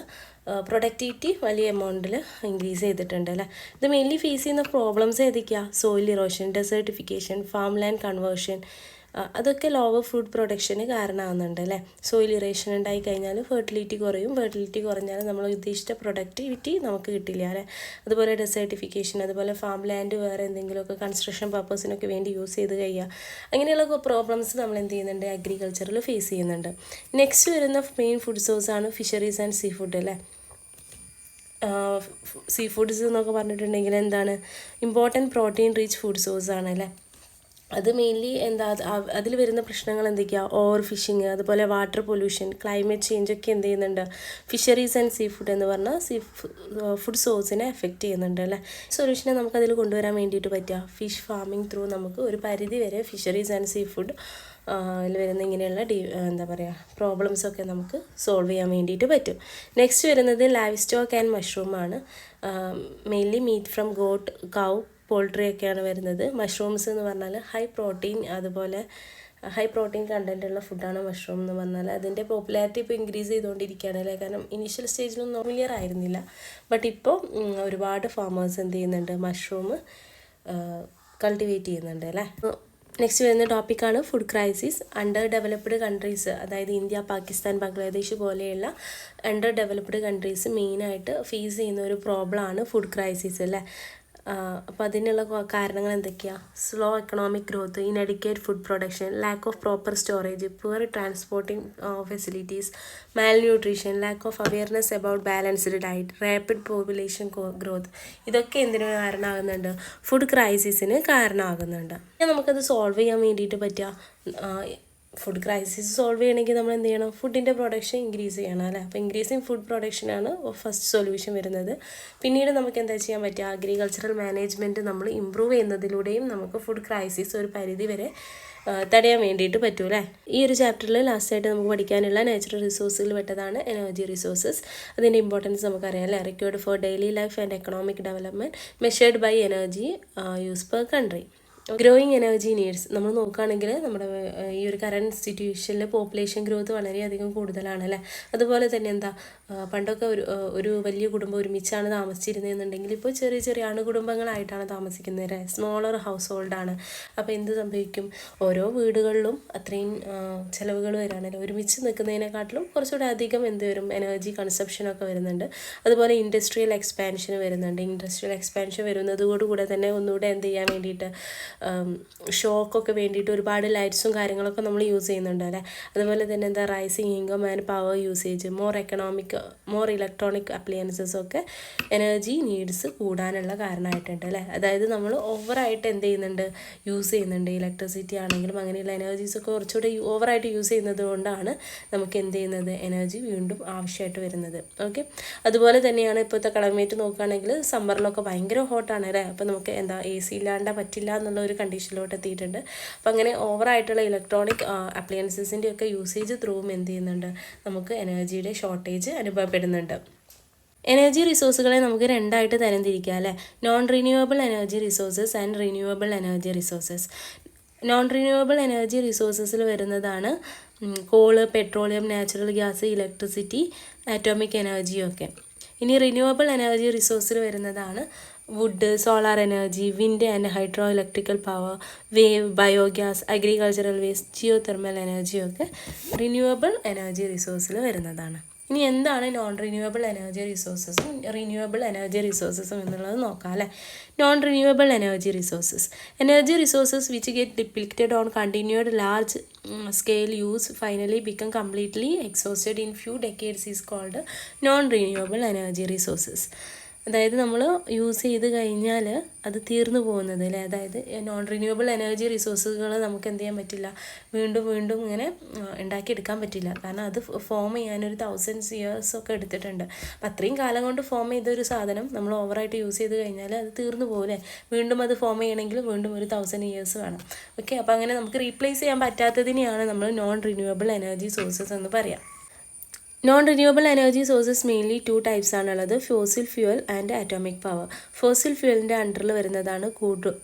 പ്രൊഡക്ടിവിറ്റി വലിയ എമൗണ്ടിൽ ഇൻക്രീസ് ചെയ്തിട്ടുണ്ട് അല്ലേ. ഇത് മെയിൻലി ഫേസ് ചെയ്യുന്ന പ്രോബ്ലംസ് ഏതൊക്കെയാണ്? Soil erosion, desertification, farm land conversion, അതൊക്കെ ലോവർ ഫുഡ് പ്രൊഡക്ഷന് കാരണമാകുന്നുണ്ട് അല്ലേ. സോയിൽ ഇറേഷൻ ഉണ്ടായി കഴിഞ്ഞാൽ ഫെർട്ടിലിറ്റി കുറയും, ഫെർട്ടിലിറ്റി കുറഞ്ഞാൽ നമ്മൾ ഉദ്ദേശിച്ച പ്രൊഡക്ടിവിറ്റി നമുക്ക് കിട്ടില്ല അല്ലേ. അതുപോലെ ഡെസേർട്ടിഫിക്കേഷൻ, അതുപോലെ ഫാം ലാൻഡ് വേറെ എന്തെങ്കിലുമൊക്കെ കൺസ്ട്രക്ഷൻ പർപ്പസിനൊക്കെ വേണ്ടി യൂസ് ചെയ്ത് കഴിയുക, അങ്ങനെയുള്ള പ്രോബ്ലംസ് നമ്മൾ എന്ത് ചെയ്യുന്നുണ്ട്, അഗ്രികൾച്ചറിൽ ഫേസ് ചെയ്യുന്നുണ്ട്. നെക്സ്റ്റ് വരുന്ന മെയിൻ ഫുഡ് സോഴ്സാണ് ഫിഷറീസ് ആൻഡ് സീ ഫുഡ് അല്ലേ. സീ ഫുഡ്സ് എന്നൊക്കെ പറഞ്ഞിട്ടുണ്ടെങ്കിൽ എന്താണ്, ഇമ്പോർട്ടൻറ്റ് പ്രോട്ടീൻ റിച്ച് ഫുഡ് സോഴ്സാണ് അല്ലേ. അത് മെയിൻലി എന്താ, അതിൽ വരുന്ന പ്രശ്നങ്ങൾ എന്തൊക്കെയാണ്? ഓവർ ഫിഷിങ്, അതുപോലെ വാട്ടർ പൊല്യൂഷൻ, ക്ലൈമറ്റ് ചേഞ്ച് ഒക്കെ എന്ത് ചെയ്യുന്നുണ്ട്, ഫിഷറീസ് ആൻഡ് സീ ഫുഡ് എന്ന് പറഞ്ഞാൽ ഫുഡ് സോഴ്സിനെ എഫക്റ്റ് ചെയ്യുന്നുണ്ട് അല്ലേ. സൊല്യൂഷനെ നമുക്കതിൽ കൊണ്ടുവരാൻ വേണ്ടിയിട്ട് പറ്റുക ഫിഷ് ഫാമിംഗ് ത്രൂ നമുക്ക് ഒരു പരിധി വരെ ഫിഷറീസ് ആൻഡ് സീ ഫുഡ് അതിൽ വരുന്ന ഇങ്ങനെയുള്ള എന്താ പറയുക പ്രോബ്ലംസൊക്കെ നമുക്ക് സോൾവ് ചെയ്യാൻ വേണ്ടിയിട്ട് പറ്റും. നെക്സ്റ്റ് വരുന്നത് ലൈവ് സ്റ്റോക്ക് ആൻഡ് മഷ്റൂമാണ്. Mainly meat from goat, cow, poultry ഒക്കെയാണ് വരുന്നത്. മഷ്റൂംസ് എന്ന് പറഞ്ഞാൽ ഹൈ പ്രോട്ടീൻ, അതുപോലെ ഹൈ പ്രോട്ടീൻ കണ്ടൻ്റ് ഉള്ള ഫുഡാണ് മഷ്റൂം എന്ന് പറഞ്ഞാൽ. അതിൻ്റെ പോപ്പുലാരിറ്റി ഇപ്പോൾ ഇൻക്രീസ് ചെയ്തുകൊണ്ടിരിക്കുകയാണ് അല്ലേ. കാരണം ഇനീഷ്യൽ സ്റ്റേജിലൊന്നും ഫെമിലിയർ ആയിരുന്നില്ല, ബട്ട് ഇപ്പോൾ ഒരുപാട് ഫാമേഴ്സ് എന്ത് ചെയ്യുന്നുണ്ട്, മഷ്റൂം കൾട്ടിവേറ്റ് ചെയ്യുന്നുണ്ട് അല്ലേ. നെക്സ്റ്റ് വരുന്ന ടോപ്പിക്കാണ് food crisis. Under developed countries, അതായത് ഇന്ത്യ, പാകിസ്ഥാൻ, ബംഗ്ലാദേശ് പോലെയുള്ള അണ്ടർ ഡെവലപ്ഡ് കൺട്രീസ് മെയിനായിട്ട് ഫേസ് ചെയ്യുന്ന ഒരു പ്രോബ്ലമാണ് ഫുഡ് ക്രൈസിസ് അല്ലേ. അപ്പോൾ അതിനുള്ള കാരണങ്ങൾ എന്തൊക്കെയാണ്? Slow economic growth, inadequate food production, lack of proper storage, poor transporting facilities, malnutrition, lack of awareness about balanced diet, rapid population growth. ഇതൊക്കെ എന്തിനു കാരണമാകുന്നുണ്ട്? ഫുഡ് ക്രൈസിസിന് കാരണമാകുന്നുണ്ട്. നമുക്കത് സോൾവ് ചെയ്യാൻ വേണ്ടിയിട്ട് പറ്റുക ഫുഡ് ക്രൈസിസ് സോൾവ് ചെയ്യണമെങ്കിൽ നമ്മൾ എന്ത് ചെയ്യണം? ഫുഡിൻ്റെ പ്രൊഡക്ഷൻ ഇൻക്രീസ് ചെയ്യണം അല്ലേ? അപ്പോൾ ഇൻക്രീസിങ് ഫുഡ് പ്രൊഡക്ഷനാണ് ഫസ്റ്റ് സൊല്യൂഷൻ വരുന്നത്. പിന്നീട് നമുക്ക് എന്താ ചെയ്യാൻ പറ്റുക? അഗ്രികൾച്ചറൽ മാനേജ്മെൻറ്റ് നമ്മൾ ഇമ്പ്രൂവ് ചെയ്യുന്നതിലൂടെയും നമുക്ക് ഫുഡ് ക്രൈസിസ് ഒരു പരിധി വരെ തടയാൻ വേണ്ടിയിട്ട് പറ്റും അല്ലേ? ഈ ഒരു ചാപ്റ്ററിൽ ലാസ്റ്റായിട്ട് നമുക്ക് പഠിക്കാനുള്ള നാച്ചുറൽ റിസോഴ്സിൽ പെട്ടതാണ് എനർജി റിസോഴ്സസ്. അതിൻ്റെ ഇമ്പോർട്ടൻസ് നമുക്കറിയാം അല്ലേ? Required for daily life and economic development measured by energy use per country. Growing energy needs നമ്മൾ നോക്കുകയാണെങ്കിൽ നമ്മുടെ ഈ ഒരു കറണ്ട് സിറ്റുവേഷനിൽ പോപ്പുലേഷൻ ഗ്രോത്ത് വളരെയധികം കൂടുതലാണ് അല്ലേ? അതുപോലെ തന്നെ എന്താ പണ്ടൊക്കെ ഒരു വലിയ കുടുംബം ഒരുമിച്ചാണ് താമസിച്ചിരുന്നതെന്നുണ്ടെങ്കിൽ ഇപ്പോൾ ചെറിയ ചെറിയ അണുകുടുംബങ്ങളായിട്ടാണ് താമസിക്കുന്നത് അല്ലേ? സ്മോളർ ഹൗസ് ഹോൾഡാണ്. അപ്പോൾ എന്ത് സംഭവിക്കും? ഓരോ വീടുകളിലും അത്രയും ചിലവുകൾ വരാനല്ലോ. ഒരുമിച്ച് നിൽക്കുന്നതിനെക്കാട്ടിലും കുറച്ചുകൂടെ അധികം എന്ത് വരും? എനർജി കൺസപ്ഷനൊക്കെ വരുന്നുണ്ട്. അതുപോലെ ഇൻഡസ്ട്രിയൽ എക്സ്പാൻഷൻ വരുന്നുണ്ട്. ഇൻഡസ്ട്രിയൽ എക്സ്പാൻഷൻ വരുന്നതോടുകൂടെ തന്നെ ഒന്നുകൂടെ എന്ത് ചെയ്യാൻ വേണ്ടിയിട്ട് ഷോക്കൊക്കെ വേണ്ടിയിട്ട് ഒരുപാട് ലൈറ്റ്സും കാര്യങ്ങളൊക്കെ നമ്മൾ യൂസ് ചെയ്യുന്നുണ്ട് അല്ലേ? അതുപോലെ തന്നെ എന്താ rising income and power usage, more electronic appliances ഒക്കെ എനർജി നീഡ്സ് കൂടാനുള്ള കാരണമായിട്ടുണ്ട് അല്ലേ? അതായത് നമ്മൾ ഓവറായിട്ട് എന്ത് ചെയ്യുന്നുണ്ട്? യൂസ് ചെയ്യുന്നുണ്ട്. ഇലക്ട്രിസിറ്റി ആണെങ്കിലും അങ്ങനെയുള്ള എനർജീസൊക്കെ കുറച്ചുകൂടെ ഓവറായിട്ട് യൂസ് ചെയ്യുന്നത് കൊണ്ടാണ് നമുക്ക് എന്ത് ചെയ്യുന്നത്? എനർജി വീണ്ടും ആവശ്യമായിട്ട് വരുന്നത്. ഓക്കെ, അതുപോലെ തന്നെയാണ് ഇപ്പോഴത്തെ ക്ലൈമറ്റ് നോക്കുകയാണെങ്കിൽ സമ്മറിലൊക്കെ ഭയങ്കര ഹോട്ടാണ് അല്ലേ? അപ്പോൾ നമുക്ക് എന്താ AC ഇല്ലാണ്ട് പറ്റില്ല എന്നുള്ള ഒരു കണ്ടീഷനിലോട്ട് എത്തിയിട്ടുണ്ട്. അപ്പം അങ്ങനെ ഓവറായിട്ടുള്ള ഇലക്ട്രോണിക് അപ്ലയൻസസിൻ്റെ ഒക്കെ യൂസേജ് ത്രൂവും എന്ത് ചെയ്യുന്നുണ്ട്? നമുക്ക് എനർജിയുടെ ഷോർട്ടേജ് അനുഭവപ്പെടുന്നുണ്ട്. എനർജി റിസോഴ്സുകളെ നമുക്ക് രണ്ടായിട്ട് തരംതിരിക്കാം അല്ലേ? Non renewable energy resources and renewable energy resources. Non renewable energy റിസോഴ്സസിൽ വരുന്നതാണ് coal, petroleum, natural gas, electricity, atomic എനർജിയൊക്കെ. ഇനി റിന്യൂവബിൾ എനർജി റിസോഴ്സിൽ വരുന്നതാണ് wood, solar energy, wind and hydro electrical power, wave, biogas, agricultural waste, geo thermal എനർജിയൊക്കെ റിന്യൂവബിൾ എനർജി റിസോഴ്സിൽ വരുന്നതാണ്. ഇനി എന്താണ് നോൺ റിന്യൂവബിൾ എനർജി റിസോഴ്സസും റിന്യൂവബിൾ എനർജി റിസോഴ്സസും എന്നുള്ളത് നോക്കാം അല്ലേ? Non renewable energy resources which get depleted on continued large scale use finally become completely exhausted in few decades is called non-renewable energy resources. അതായത് നമ്മൾ യൂസ് ചെയ്ത് കഴിഞ്ഞാൽ അത് തീർന്നു പോകുന്നത് അല്ലേ? അതായത് നോൺ റിന്യൂവബിൾ എനർജി റിസോഴ്സുകൾ നമുക്ക് എന്ത് ചെയ്യാൻ പറ്റില്ല? വീണ്ടും ഇങ്ങനെ ഉണ്ടാക്കിയെടുക്കാൻ പറ്റില്ല. കാരണം അത് ഫോം ചെയ്യാനൊരു 1000 years ഒക്കെ എടുത്തിട്ടുണ്ട്. അപ്പം അത്രയും കാലം കൊണ്ട് ഫോം ചെയ്തൊരു സാധനം നമ്മൾ ഓവറായിട്ട് യൂസ് ചെയ്ത് കഴിഞ്ഞാൽ അത് തീർന്നു പോകില്ലേ? വീണ്ടും അത് ഫോം ചെയ്യണമെങ്കിൽ വീണ്ടും ഒരു 1000 years വേണം. ഓക്കെ, അപ്പോൾ അങ്ങനെ നമുക്ക് റീപ്ലേസ് ചെയ്യാൻ പറ്റാത്തതിനെയാണ് നമ്മൾ നോൺ റിന്യൂവബിൾ എനർജി സോഴ്സസ് എന്ന് പറയാം. Non renewable energy sources mainly 2 types ആണുള്ളത്: fossil fuel and atomic power. Fossil ഫ്യൂവലിൻ്റെ അണ്ടറിൽ വരുന്നതാണ്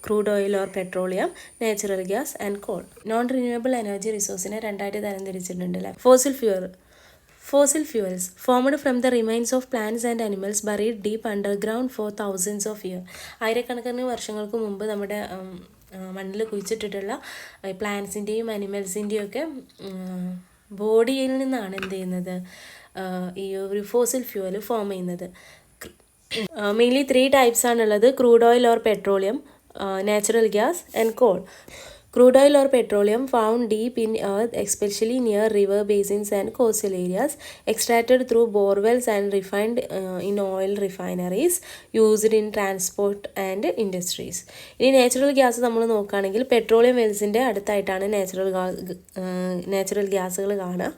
crude oil or petroleum, natural gas and coal. Non renewable energy റിസോഴ്സിനെ രണ്ടായിട്ട് തരംതിരിച്ചിട്ടുണ്ട് അല്ലേ? Fossil fuels formed from the remains of plants and animals buried deep underground for thousands of years. ആയിരക്കണക്കിന് വർഷങ്ങൾക്ക് മുമ്പ് നമ്മുടെ മണ്ണിൽ കുഴിച്ചിട്ടിട്ടുള്ള പ്ലാന്റ്സിൻ്റെയും അനിമൽസിൻ്റെയും ഒക്കെ ബോഡിയിൽ നിന്നാണ് എന്ത് ചെയ്യുന്നത്? ഈ ഒരു ഫോസിൽ ഫ്യൂവൽ ഫോം ചെയ്യുന്നത്. മെയിൻലി 3 types ആണുള്ളത്: crude oil or petroleum, natural gas and call. Crude oil or petroleum found deep in earth, especially near river basins and coastal areas, extracted through borewells and refined in oil refineries, used in transport and industries. ഇനി നാച്ചുറൽ ഗ്യാസ് നമ്മൾ നോക്കുകയാണെങ്കിൽ പെട്രോളിയം വെൽസിൻ്റെ അടുത്തായിട്ടാണ് നാച്ചുറൽ ഗ്യാസുകൾ കാണുക.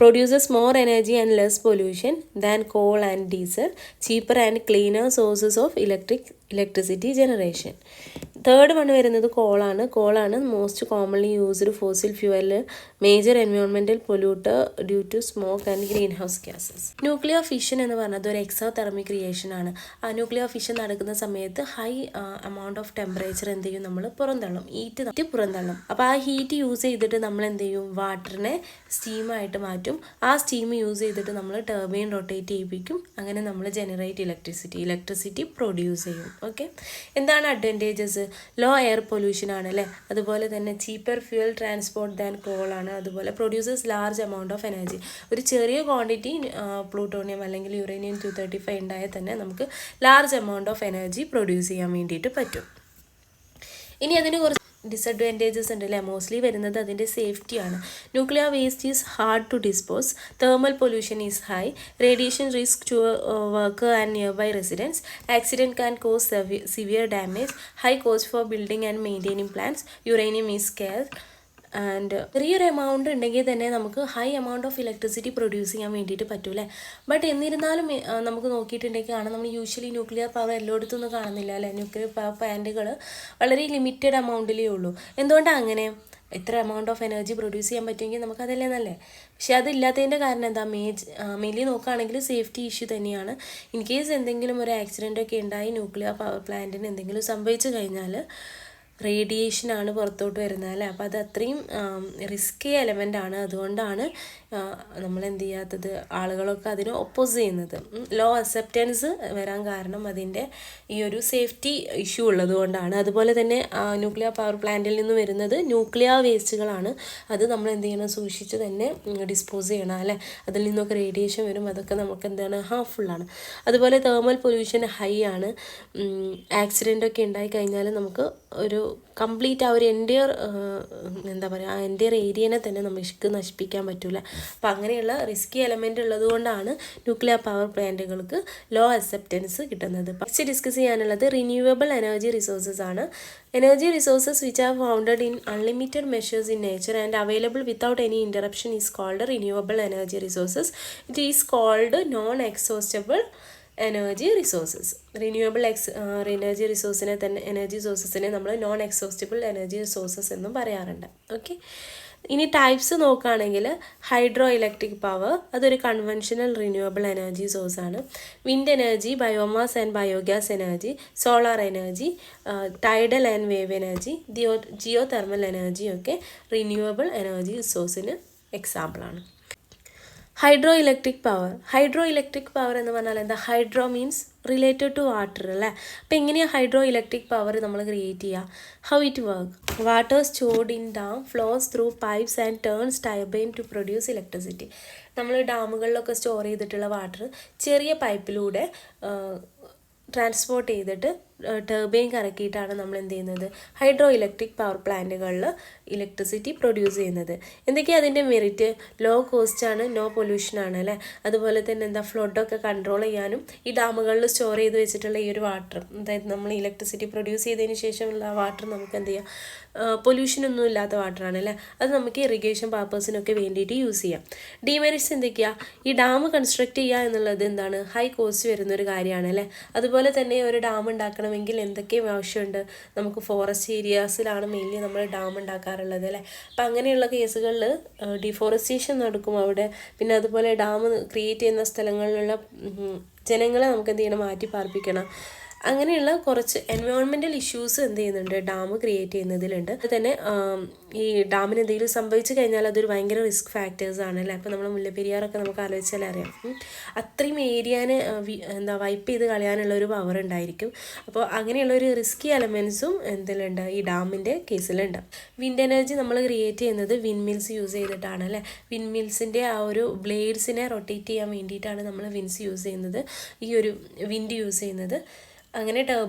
Produces more energy and less pollution than coal and diesel, cheaper and cleaner sources of electricity generation. Third one വരുന്നത് കോളാണ് most commonly used fossil fuel, major environmental polluter due to smoke and green house gases. Nuclear fission എന്ന് പറഞ്ഞത് ഒരു എക്സോതെർമിക് റിയേഷൻ ആണ്. ആ ന്യൂക്ലിയർ ഫിഷൻ നടക്കുന്ന സമയത്ത് ഹൈ എമൗണ്ട് ഓഫ് ടെമ്പറേച്ചർ എന്ത് ചെയ്യും? നമ്മൾ ഹീറ്റ് പുറന്തള്ളും. അപ്പോൾ ആ ഹീറ്റ് യൂസ് ചെയ്തിട്ട് നമ്മൾ എന്ത് ചെയ്യും? വാട്ടറിനെ സ്റ്റീമായിട്ട് മാറ്റും. ആ സ്റ്റീം യൂസ് ചെയ്തിട്ട് നമ്മൾ ടർബൈൻ റൊട്ടേറ്റ് ചെയ്യിപ്പിക്കും. അങ്ങനെ നമ്മൾ ജനറേറ്റ് ഇലക്ട്രിസിറ്റി പ്രൊഡ്യൂസ് ചെയ്യും. ഓക്കെ, എന്താണ് അഡ്വാൻറ്റേജസ്? ലോ എയർ പൊല്യൂഷൻ ആണ് അല്ലേ? അതുപോലെ തന്നെ cheaper fuel transport than call ആണ്. അതുപോലെ producers large amount of energy. ഒരു ചെറിയ ക്വാണ്ടിറ്റി പ്ലൂട്ടോണിയം അല്ലെങ്കിൽ യുറേനിയം 235 ഉണ്ടായാൽ തന്നെ നമുക്ക് large amount of energy produce ചെയ്യാൻ വേണ്ടിയിട്ട് പറ്റും. ഇനി അതിന് കുറച്ച് ഡിസഡ്വാൻറ്റേജസ് ഉണ്ട് അല്ലേ? മോസ്റ്റ്ലി വരുന്നത് അതിൻ്റെ സേഫ്റ്റിയാണ്. Nuclear waste is hard to dispose, thermal pollution is high, radiation risk to worker and near by residence, accident can cause severe damage, high cost for building and maintaining plants, uranium is scarce, and ചെറിയൊരു എമൗണ്ട് ഉണ്ടെങ്കിൽ തന്നെ നമുക്ക് high amount of electricity produce ചെയ്യാൻ വേണ്ടിയിട്ട് പറ്റൂലേ. ബട്ട് എന്നിരുന്നാലും നമുക്ക് നോക്കിയിട്ടുണ്ടെങ്കിൽ കാണാം, നമ്മൾ യൂഷ്വലി ന്യൂക്ലിയർ പവർ എല്ലായിടത്തും ഒന്നും കാണുന്നില്ല അല്ലേ. ന്യൂക്ലിയർ പവർ പ്ലാന്റുകൾ വളരെ ലിമിറ്റഡ് എമൗണ്ടിലേ ഉള്ളൂ. എന്തുകൊണ്ടാണ് അങ്ങനെ? എത്ര എമൗണ്ട് ഓഫ് എനർജി പ്രൊഡ്യൂസ് ചെയ്യാൻ പറ്റുമെങ്കിൽ നമുക്കതല്ലേ നല്ലേ. പക്ഷെ അതില്ലാത്തതിൻ്റെ കാരണം എന്താ? മെയിൻലി നോക്കുകയാണെങ്കിൽ സേഫ്റ്റി ഇഷ്യൂ തന്നെയാണ്. ഇൻ കേസ് എന്തെങ്കിലും ഒരു ആക്സിഡൻ്റൊക്കെ ഉണ്ടായി ന്യൂക്ലിയർ പവർ പ്ലാന്റിന് എന്തെങ്കിലും സംഭവിച്ചു കഴിഞ്ഞാൽ റേഡിയേഷനാണ് പുറത്തോട്ട് വരുന്നത് അല്ലേ. അപ്പോൾ അത് അത്രയും റിസ്കി എലമെൻ്റാണ്. അതുകൊണ്ടാണ് നമ്മൾ എന്ത് ചെയ്യാത്തത്, ആളുകളൊക്കെ അതിന് ഒപ്പോസ് ചെയ്യുന്നത്. ലോ അക്സെപ്റ്റൻസ് വരാൻ കാരണം അതിൻ്റെ ഈ ഒരു സേഫ്റ്റി ഇഷ്യൂ ഉള്ളത് കൊണ്ടാണ്. അതുപോലെ തന്നെ ന്യൂക്ലിയർ പവർ പ്ലാന്റിൽ നിന്ന് വരുന്നത് ന്യൂക്ലിയർ വേസ്റ്റുകളാണ്. അത് നമ്മൾ എന്ത് ചെയ്യണം, സൂക്ഷിച്ച് തന്നെ ഡിസ്പോസ് ചെയ്യണം അല്ലേ. അതിൽ നിന്നൊക്കെ റേഡിയേഷൻ വരും, അതൊക്കെ നമുക്ക് എന്താണ്, ഹാർംഫുള്ളാണ്. അതുപോലെ തെർമൽ പൊല്യൂഷൻ ഹൈ ആണ്. ആക്സിഡൻ്റൊക്കെ ഉണ്ടായി കഴിഞ്ഞാൽ നമുക്ക് ഒരു കംപ്ലീറ്റ് ആ ഒരു എൻ്റെയർ എന്താ പറയുക, ആ എൻ്റെയർ ഏരിയനെ തന്നെ നമുക്ക് നശിപ്പിക്കാൻ പറ്റില്ല. അപ്പം അങ്ങനെയുള്ള റിസ്കി എലമെൻ്റ് ഉള്ളത് കൊണ്ടാണ് ന്യൂക്ലിയർ പവർ പ്ലാന്റുകൾക്ക് ലോ അക്സെപ്റ്റൻസ് കിട്ടുന്നത്. ഫസ്റ്റ് ഡിസ്കസ് ചെയ്യാനുള്ളത് റിന്യൂവബിൾ എനർജി റിസോഴ്സസ് ആണ്. Energy resources which are founded in unlimited measures in nature and available without any interruption is called renewable energy resources. It is called non exhaustible energy resources. Renewable energy റിസോഴ്സിനെ തന്നെ, എനർജി സോഴ്സസിനെ നമ്മൾ നോൺ എക്സോസ്റ്റബിൾ എനർജി റിസോഴ്സസ് എന്നും പറയാറുണ്ട്. ഓക്കെ, ഇനി ടൈപ്സ് നോക്കുകയാണെങ്കിൽ ഹൈഡ്രോ ഇലക്ട്രിക് പവർ, അതൊരു കൺവെൻഷണൽ റിന്യൂവബിൾ എനർജി സോഴ്സാണ്. Wind energy, biomass and biogas energy, solar energy, tidal and wave energy, geothermal energy ഒക്കെ റിന്യൂവബിൾ എനർജി സോഴ്സിന് എക്സാമ്പിളാണ്. ഹൈഡ്രോ ഇലക്ട്രിക് പവർ എന്ന് പറഞ്ഞാൽ എന്താ? Hydro means related to water അല്ലേ. അപ്പോൾ എങ്ങനെയാണ് ഹൈഡ്രോ ഇലക്ട്രിക് പവർ നമ്മൾ ക്രിയേറ്റ് ചെയ്യുക? How it work? Water stored in dam flows through pipes and turns turbine to produce electricity. നമ്മൾ ഡാമുകളിലൊക്കെ സ്റ്റോർ ചെയ്തിട്ടുള്ള വാട്ടർ ചെറിയ പൈപ്പിലൂടെ ട്രാൻസ്പോർട്ട് ചെയ്തിട്ട് ടർബൈൻ കറക്കിയിട്ടാണ് നമ്മൾ എന്ത് ചെയ്യുന്നത്, ഹൈഡ്രോ ഇലക്ട്രിക് പവർ പ്ലാന്റുകളിൽ ഇലക്ട്രിസിറ്റി പ്രൊഡ്യൂസ് ചെയ്യുന്നത്. എന്തൊക്കെയാണ് അതിൻ്റെ മെറിറ്റ്? ലോ കോസ്റ്റാണ്, നോ പൊല്യൂഷനാണ് അല്ലേ. അതുപോലെ തന്നെ എന്താ, ഫ്ലഡൊക്കെ കൺട്രോൾ ചെയ്യാനും ഈ ഡാമുകളിൽ സ്റ്റോർ ചെയ്ത് വെച്ചിട്ടുള്ള ഈ ഒരു വാട്ടർ, അതായത് നമ്മൾ ഇലക്ട്രിസിറ്റി പ്രൊഡ്യൂസ് ചെയ്തതിന് ശേഷമുള്ള ആ വാട്ടർ നമുക്ക് എന്ത് ചെയ്യാം, പൊല്യൂഷനൊന്നും ഇല്ലാത്ത വാട്ടറാണ് അല്ലേ. അത് നമുക്ക് ഇറിഗേഷൻ പർപ്പസിനൊക്കെ വേണ്ടിയിട്ട് യൂസ് ചെയ്യാം. ഡിമെറിറ്റ്സ് എന്തൊക്കെയാണ്? ഈ ഡാം കൺസ്ട്രക്ട് ചെയ്യുക എന്നുള്ളത് എന്താണ്, ഹൈ കോസ്റ്റ് വരുന്നൊരു കാര്യമാണ് അല്ലേ. അതുപോലെ തന്നെ ഒരു ഡാം ഉണ്ടാക്കണമെങ്കിൽ എന്തൊക്കെ ആവശ്യമുണ്ട്? നമുക്ക് ഫോറസ്റ്റ് ഏരിയാസിലാണ് മെയിൻലി നമ്മൾ ഡാം ഉണ്ടാക്കാറുള്ളത് അല്ലേ. അപ്പം അങ്ങനെയുള്ള കേസുകളിൽ ഡിഫോറസ്റ്റേഷൻ നടക്കും അവിടെ. പിന്നെ അതുപോലെ ഡാം ക്രിയേറ്റ് ചെയ്യുന്ന സ്ഥലങ്ങളിലുള്ള ജനങ്ങളെ നമുക്ക് എന്ത് ചെയ്യണം, മാറ്റി പാർപ്പിക്കണം. അങ്ങനെയുള്ള കുറച്ച് എൻവയോൺമെൻറ്റൽ ഇഷ്യൂസ് എന്ത് ചെയ്യുന്നുണ്ട്, ഡാം ക്രിയേറ്റ് ചെയ്യുന്നതിലുണ്ട്. അത് തന്നെ ഈ ഡാമിന് എന്തെങ്കിലും സംഭവിച്ചു കഴിഞ്ഞാൽ അതൊരു ഭയങ്കര റിസ്ക് ഫാക്ടേഴ്സ് ആണല്ലേ. അപ്പോൾ നമ്മൾ മുല്ലപ്പെരിയാറൊക്കെ നമുക്ക് ആലോചിച്ചാൽ അറിയാം, അത്രയും ഏരിയാനെ വൈപ്പ് ചെയ്ത് കളയാനുള്ള ഒരു പവർ ഉണ്ടായിരിക്കും. അപ്പോൾ അങ്ങനെയുള്ള ഒരു റിസ്കി എലമെൻസും എന്തിലുണ്ട്, ഈ ഡാമിൻ്റെ കേസിലുണ്ട്. വിൻഡ് എനർജി നമ്മൾ ക്രിയേറ്റ് ചെയ്യുന്നത് വിൻഡ് മിൽസ് യൂസ് ചെയ്തിട്ടാണ് അല്ലേ. വിൻഡ് മിൽസിൻ്റെ ആ ഒരു ബ്ലേഡ്സിനെ റൊട്ടേറ്റ് ചെയ്യാൻ വേണ്ടിയിട്ടാണ് നമ്മൾ വിൻഡ്സ് യൂസ് ചെയ്യുന്നത്, ഈ ഒരു വിൻഡ് യൂസ് ചെയ്യുന്നത്. അങ്ങനെ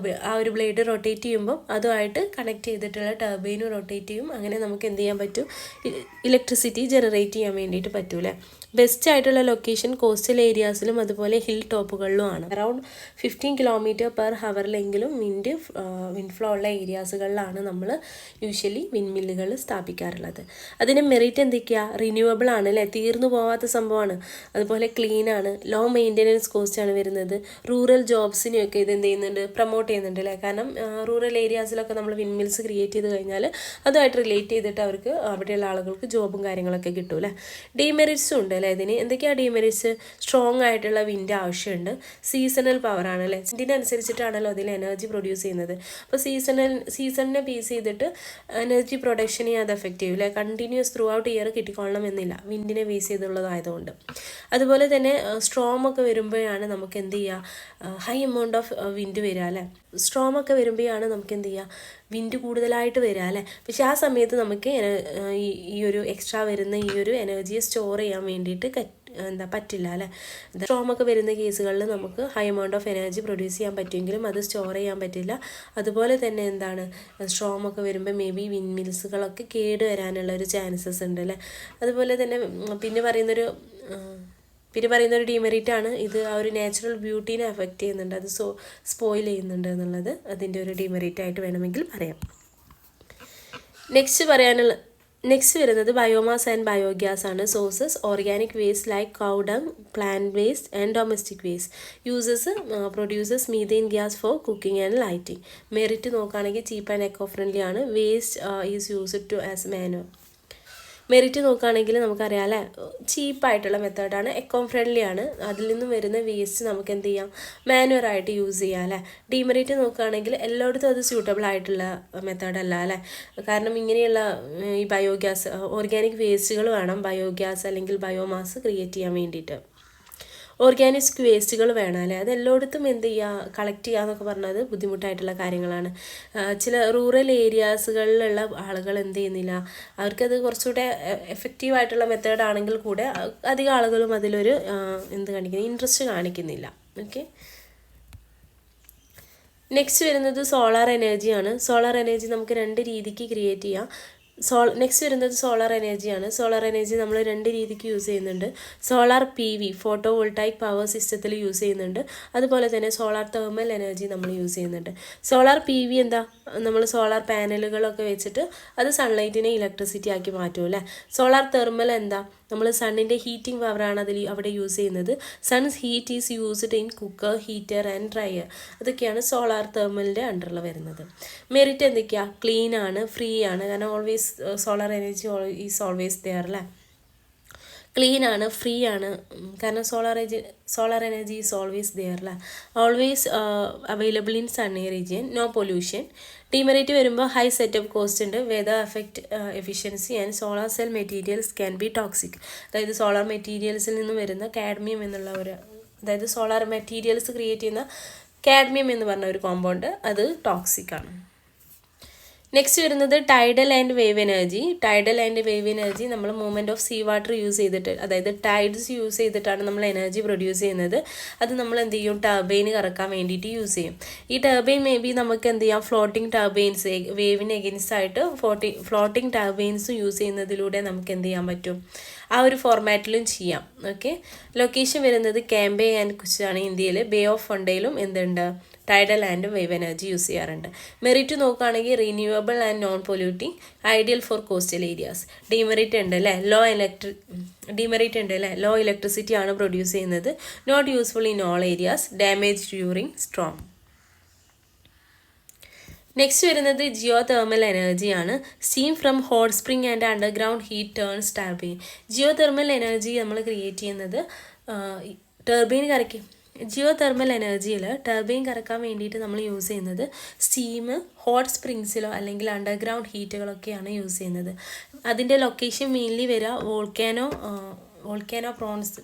ആ ഒരു ബ്ലേഡ് റൊട്ടേറ്റ് ചെയ്യുമ്പം അതുമായിട്ട് കണക്ട് ചെയ്തിട്ടുള്ള ടർബൈനും റൊട്ടേറ്റ് ചെയ്യും. അങ്ങനെ നമുക്ക് എന്ത് ചെയ്യാൻ പറ്റും, ഇലക്ട്രിസിറ്റി ജനറേറ്റ് ചെയ്യാൻ വേണ്ടിയിട്ട് പറ്റൂലേ. ബെസ്റ്റ് ആയിട്ടുള്ള ലൊക്കേഷൻ കോസ്റ്റൽ ഏരിയാസിലും അതുപോലെ ഹിൽ ടോപ്പുകളിലുമാണ്. അറൗണ്ട് 15 km/hലെങ്കിലും വിൻഡ് ഫ്ലോ ഉള്ള ഏരിയാസുകളിലാണ് നമ്മൾ യൂഷ്വലി വിൻഡ് മില്ലുകൾ സ്ഥാപിക്കാറുള്ളത്. അതിൻ്റെ മെറിറ്റ് എന്തൊക്കെയാണ്? റിന്യൂവബിൾ ആണ് അല്ലേ, തീർന്നു പോകാത്ത സംഭവമാണ്. അതുപോലെ ക്ലീൻ ആണ്, ലോ മെയിൻ്റെനൻസ് കോസ്റ്റാണ് വരുന്നത്. റൂറൽ ജോബ്സിനെയൊക്കെ ഇത് എന്ത് ചെയ്യുന്നുണ്ട്, പ്രൊമോട്ട് ചെയ്യുന്നുണ്ട് അല്ലേ. കാരണം റൂറൽ ഏരിയാസിലൊക്കെ നമ്മൾ വിൻഡ് മിൽസ് ക്രിയേറ്റ് ചെയ്ത് കഴിഞ്ഞാൽ അതുമായിട്ട് റിലേറ്റ് ചെയ്തിട്ട് അവർക്ക് അവിടെയുള്ള ആളുകൾക്ക് ജോബും കാര്യങ്ങളൊക്കെ കിട്ടും അല്ലേ. ഡീമെറിറ്റ്സും ഉണ്ട്. ഇതിന് എന്തൊക്കെയാണ് ഡീമെറിറ്റ്സ്? സ്ട്രോങ് ആയിട്ടുള്ള വിൻഡ് ആവശ്യമുണ്ട്. സീസണൽ പവറാണ് അല്ലേ, ഇതിനനുസരിച്ചിട്ടാണല്ലോ അതിൽ എനർജി പ്രൊഡ്യൂസ് ചെയ്യുന്നത്. അപ്പോൾ സീസണിനെ ബേസ് ചെയ്തിട്ട് എനർജി പ്രൊഡക്ഷനെ അത് എഫക്റ്റ് ചെയ്യും അല്ലേ. കണ്ടിന്യൂസ് ത്രൂ ഔട്ട് ഇയർ കിട്ടിക്കൊള്ളണം എന്നില്ല, വിൻഡിനെ ബേസ് ചെയ്തുള്ളതായതുകൊണ്ട്. അതുപോലെ തന്നെ സ്ട്രോം ഒക്കെ വരുമ്പോഴാണ് നമുക്ക് എന്ത് ചെയ്യുക, ഹൈ എമൗണ്ട് ഓഫ് വിൻഡ് വരിക അല്ലേ. സ്ട്രോം ഒക്കെ വരുമ്പോഴാണ് നമുക്ക് എന്ത് ചെയ്യുക, വിൻഡ് കൂടുതലായിട്ട് വരിക അല്ലേ. പക്ഷേ ആ സമയത്ത് നമുക്ക് ഈ ഒരു എക്സ്ട്രാ വരുന്ന ഈ ഒരു എനർജിയെ സ്റ്റോർ ചെയ്യാൻ വേണ്ടിയിട്ട് പറ്റില്ല അല്ലേ. സ്ട്രോമൊക്കെ വരുന്ന കേസുകളിൽ നമുക്ക് high amount of energy produce ചെയ്യാൻ പറ്റുമെങ്കിലും അത് സ്റ്റോർ ചെയ്യാൻ പറ്റില്ല. അതുപോലെ തന്നെ സ്ട്രോമൊക്കെ വരുമ്പോൾ മേ ബി വിൻഡ് മിൽസുകളൊക്കെ കേട് വരാനുള്ള ഒരു ചാൻസസ് ഉണ്ട് അല്ലേ. അതുപോലെ തന്നെ പിന്നെ പറയുന്നൊരു ഡിമെറിറ്റാണ് ഇത്, ആ ഒരു നാച്ചുറൽ ബ്യൂട്ടീനെ എഫക്റ്റ് ചെയ്യുന്നുണ്ട്, അത് സ്പോയിൽ ചെയ്യുന്നുണ്ട് എന്നുള്ളത് അതിൻ്റെ ഒരു ഡിമെറിറ്റായിട്ട് വേണമെങ്കിൽ പറയാം. നെക്സ്റ്റ് പറയാനുള്ള നെക്സ്റ്റ് വരുന്നത് ബയോമാസ് ആൻഡ് ബയോഗ്യാസ് ആണ്. Sources organic waste like cow dung, plant waste and domestic waste. Uses produces methane gas for cooking and lighting. Merit നോക്കുകയാണെങ്കിൽ ചീപ്പ് ആൻഡ് എക്കോ ഫ്രണ്ട്ലി ആണ്. Waste is used to as manure. Merit നോക്കുകയാണെങ്കിൽ നമുക്കറിയാം അല്ലേ, ചീപ്പായിട്ടുള്ള മെത്തേഡാണ്, എക്കോ ഫ്രണ്ട്ലി ആണ്. അതിൽ നിന്നും വരുന്ന വേസ്റ്റ് നമുക്ക് എന്ത് ചെയ്യാം, മാനുവറായിട്ട് യൂസ് ചെയ്യാം അല്ലേ. ഡിമെറിറ്റ് നോക്കുകയാണെങ്കിൽ എല്ലായിടത്തും അത് സ്യൂട്ടബിൾ ആയിട്ടുള്ള മെത്തേഡല്ല അല്ലേ. കാരണം ഇങ്ങനെയുള്ള ഈ ബയോഗ്യാസ് ഓർഗാനിക് വേസ്റ്റുകൾ വേണം ബയോഗ്യാസ് അല്ലെങ്കിൽ ബയോമാസ് ക്രിയേറ്റ് ചെയ്യാൻ വേണ്ടിയിട്ട്. ഓർഗാനിക് വേസ്റ്റുകൾ വേണം അല്ലേ. അത് എല്ലായിടത്തും എന്ത് ചെയ്യുക, കളക്ട് ചെയ്യുക എന്നൊക്കെ പറഞ്ഞത് ബുദ്ധിമുട്ടായിട്ടുള്ള കാര്യങ്ങളാണ്. ചില റൂറൽ ഏരിയാസുകളിലുള്ള ആളുകൾ എന്ത് ചെയ്യുന്നില്ല, അവർക്കത് കുറച്ചുകൂടെ എഫക്റ്റീവായിട്ടുള്ള മെത്തേഡാണെങ്കിൽ കൂടെ അധികം ആളുകളും അതിലൊരു ഇൻട്രസ്റ്റ് കാണിക്കുന്നില്ല. ഓക്കെ, നെക്സ്റ്റ് വരുന്നത് സോളാർ എനർജിയാണ്. സോളാർ എനർജി നമുക്ക് 2 രീതിക്ക് ക്രിയേറ്റ് ചെയ്യാം. നെക്സ്റ്റ് വരുന്നത് സോളാർ എനർജിയാണ്. സോളാർ എനർജി നമ്മൾ 2 രീതിക്ക് യൂസ് ചെയ്യുന്നുണ്ട്. Solar PV photo voltaic power സിസ്റ്റത്തിൽ യൂസ് ചെയ്യുന്നുണ്ട്. അതുപോലെ തന്നെ സോളാർ തെർമൽ എനർജി നമ്മൾ യൂസ് ചെയ്യുന്നുണ്ട്. സോളാർ PV എന്താ, നമ്മൾ സോളാർ പാനലുകളൊക്കെ വെച്ചിട്ട് അത് സൺലൈറ്റിനെ ഇലക്ട്രിസിറ്റി ആക്കി മാറ്റും അല്ലേ. സോളാർ തെർമൽ എന്താ, നമ്മൾ സണ്ണിൻ്റെ ഹീറ്റിംഗ് പവറാണ് അവിടെ യൂസ് ചെയ്യുന്നത്. Sun's heat is used in cooker, heater and dryer. അതൊക്കെയാണ് സോളാർ തെർമലിൻ്റെ അണ്ടറിൽ വരുന്നത്. മെറിറ്റ് എന്തൊക്കെയാണ്, ക്ലീൻ ആണ്, ഫ്രീ ആണ്. കാരണം always solar energy is always there അല്ലേ. ക്ലീൻ ആണ്, ഫ്രീ ആണ്. കാരണം solar energy is always there അല്ലേ. Always available in sunny region, no pollution. Demerit വരുമ്പോൾ ഹൈ സെറ്റപ്പ് കോസ്റ്റ് ഉണ്ട്, weather effect efficiency and solar cell materials can be toxic. അതായത് സോളാർ മെറ്റീരിയൽസിൽ നിന്ന് വരുന്ന കാഡ്മിയം എന്നുള്ള അതായത് സോളാർ മെറ്റീരിയൽസ് ക്രിയേറ്റ് ചെയ്യുന്ന കാഡ്മിയം എന്ന് പറഞ്ഞ ഒരു കോമ്പൗണ്ട് അത് ടോക്സിക് ആണ്. നെക്സ്റ്റ് വരുന്നത് tidal and wave energy. Tidal and wave energy നമ്മൾ movement of sea water use ചെയ്തിട്ട്, അതായത് ടൈഡ്സ് യൂസ് ചെയ്തിട്ടാണ് നമ്മൾ എനർജി പ്രൊഡ്യൂസ് ചെയ്യുന്നത്. അത് നമ്മൾ എന്ത് ചെയ്യും, ടർബൈന് കറക്കാൻ വേണ്ടിയിട്ട് യൂസ് ചെയ്യും. ഈ ടർബൈൻ മേ ബി നമുക്ക് എന്ത് ചെയ്യാം, ഫ്ലോട്ടിംഗ് ടർബൈൻസ്, വേവിന് എഗൻസ്റ്റ് ആയിട്ട് ഫ്ലോട്ടിംഗ് ടർബൈൻസ് യൂസ് ചെയ്യുന്നതിലൂടെ നമുക്ക് എന്ത് ചെയ്യാൻ പറ്റും, ആ ഒരു ഫോർമാറ്റിലും ചെയ്യാം. ഓക്കെ, ലൊക്കേഷൻ വരുന്നത് കാംബെ ആൻഡ് കുച്ചാണ് ഇന്ത്യയിൽ. ബേ ഓഫ് ഫണ്ടയിലും എന്തുണ്ട്, tidal and wave energy use ചെയ്യാറുണ്ട്. മെറിറ്റ് നോക്കുകയാണെങ്കിൽ renewable and non polluting, ideal for coastal areas. Demerit ഉണ്ട് അല്ലേ, ലോ ഇലക്ട്രിസിറ്റി ആണ് പ്രൊഡ്യൂസ് ചെയ്യുന്നത്. Not useful in all areas, damage during storm. Next വരുന്നത് ജിയോ തെർമൽ എനർജിയാണ്. Steam from hot spring and underground heat turns turbine. Geothermal energy നമ്മൾ ക്രിയേറ്റ് ചെയ്യുന്നത് ടർബൈൻ കറക്കും. ജിയോ തെർമൽ എനർജിയിൽ ടർബൈൻ കറക്കാൻ വേണ്ടിയിട്ട് നമ്മൾ യൂസ് ചെയ്യുന്നത് സ്റ്റീം, ഹോട്ട് സ്പ്രിങ്സിലോ അല്ലെങ്കിൽ അണ്ടർഗ്രൗണ്ട് ഹീറ്റുകളൊക്കെയാണ് യൂസ് ചെയ്യുന്നത്. അതിൻ്റെ ലൊക്കേഷൻ മെയിൻലി വരിക വോൾക്കാനോ പ്രോൺസ്.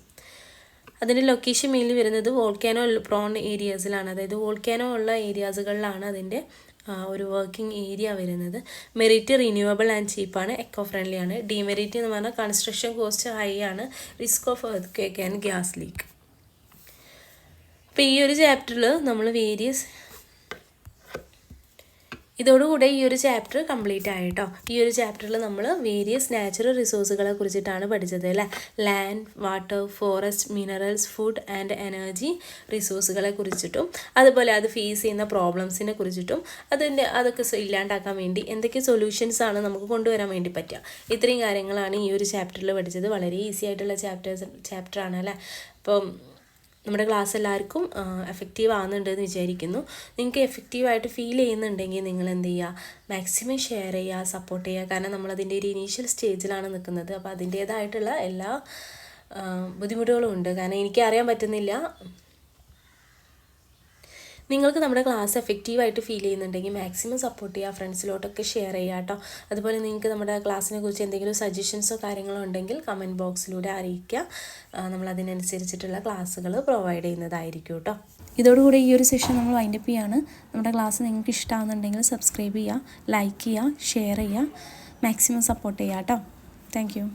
അതിൻ്റെ ലൊക്കേഷൻ മെയിൻലി വരുന്നത് വോൾക്കാനോ പ്രോൺ ഏരിയാസിലാണ്. അതായത് വോൾക്കാനോ ഉള്ള ഏരിയാസുകളിലാണ് അതിൻ്റെ ഒരു വർക്കിംഗ് ഏരിയ വരുന്നത്. മെറിറ്റ് റിന്യൂവബിൾ ആൻഡ് ചീപ്പാണ്, എക്കോ ഫ്രണ്ട്ലി ആണ്. ഡിമെറിറ്റ് എന്ന് പറഞ്ഞാൽ കൺസ്ട്രക്ഷൻ കോസ്റ്റ് ഹൈ ആണ്, risk of earth and gas leak. അപ്പോൾ ഈ ഒരു ചാപ്റ്ററിൽ നമ്മൾ ഇതോടുകൂടെ ഈ ഒരു ചാപ്റ്റർ കംപ്ലീറ്റ് ആയിട്ടോ. ഈ ഒരു ചാപ്റ്ററിൽ നമ്മൾ വേരിയസ് നാച്ചുറൽ റിസോഴ്സുകളെ കുറിച്ചിട്ടാണ് പഠിച്ചത് അല്ലേ. Land, water, forest, minerals, food and energy റിസോഴ്സുകളെ കുറിച്ചിട്ടും അതുപോലെ അത് ഫേസ് ചെയ്യുന്ന പ്രോബ്ലംസിനെ കുറിച്ചിട്ടും അതൊക്കെ ഇല്ലാണ്ടാക്കാൻ വേണ്ടി എന്തൊക്കെ സൊല്യൂഷൻസ് ആണ് നമുക്ക് കൊണ്ടുവരാൻ വേണ്ടി പറ്റുക. ഇത്രയും കാര്യങ്ങളാണ് ഈ ഒരു ചാപ്റ്ററിൽ പഠിച്ചത്. വളരെ ഈസി ആയിട്ടുള്ള ചാപ്റ്ററാണ് അല്ലേ. അപ്പം നമ്മുടെ ക്ലാസ് എല്ലാവർക്കും എഫക്റ്റീവ് ആകുന്നുണ്ടെന്ന് വിചാരിക്കുന്നു. നിങ്ങൾക്ക് എഫക്റ്റീവായിട്ട് ഫീൽ ചെയ്യുന്നുണ്ടെങ്കിൽ നിങ്ങൾ എന്ത് ചെയ്യുക, മാക്സിമം ഷെയർ ചെയ്യുക, സപ്പോർട്ട് ചെയ്യുക. കാരണം നമ്മളതിൻ്റെ ഒരു ഇനീഷ്യൽ സ്റ്റേജിലാണ് നിൽക്കുന്നത്. അപ്പോൾ അതിൻ്റേതായിട്ടുള്ള എല്ലാ ബുദ്ധിമുട്ടുകളും ഉണ്ട്. കാരണം എനിക്ക് അറിയാൻ പറ്റുന്നില്ല. നിങ്ങൾക്ക് നമ്മുടെ ക്ലാസ് എഫക്റ്റീവായിട്ട് ഫീൽ ചെയ്യുന്നുണ്ടെങ്കിൽ മാക്സിമം സപ്പോർട്ട് ചെയ്യുക, ഫ്രണ്ട്സിലോട്ടൊക്കെ ഷെയർ ചെയ്യുക കേട്ടോ. അതുപോലെ നിങ്ങൾക്ക് നമ്മുടെ ക്ലാസ്സിനെ കുറിച്ച് എന്തെങ്കിലും സജഷൻസോ കാര്യങ്ങളോ ഉണ്ടെങ്കിൽ കമൻറ്റ് ബോക്സിലൂടെ അറിയിക്കുക. നമ്മളതിനനുസരിച്ചിട്ടുള്ള ക്ലാസ്സുകൾ പ്രൊവൈഡ് ചെയ്യുന്നതായിരിക്കും കേട്ടോ. ഇതോടുകൂടി ഈ ഒരു സെഷൻ നമ്മൾ വൈൻഡപ്പ് ചെയ്യാണ്. നമ്മുടെ ക്ലാസ് നിങ്ങൾക്ക് ഇഷ്ടമാകുന്നുണ്ടെങ്കിൽ സബ്സ്ക്രൈബ് ചെയ്യുക, ലൈക്ക് ചെയ്യുക, ഷെയർ ചെയ്യുക, മാക്സിമം സപ്പോർട്ട് ചെയ്യുക കേട്ടോ. Thank you.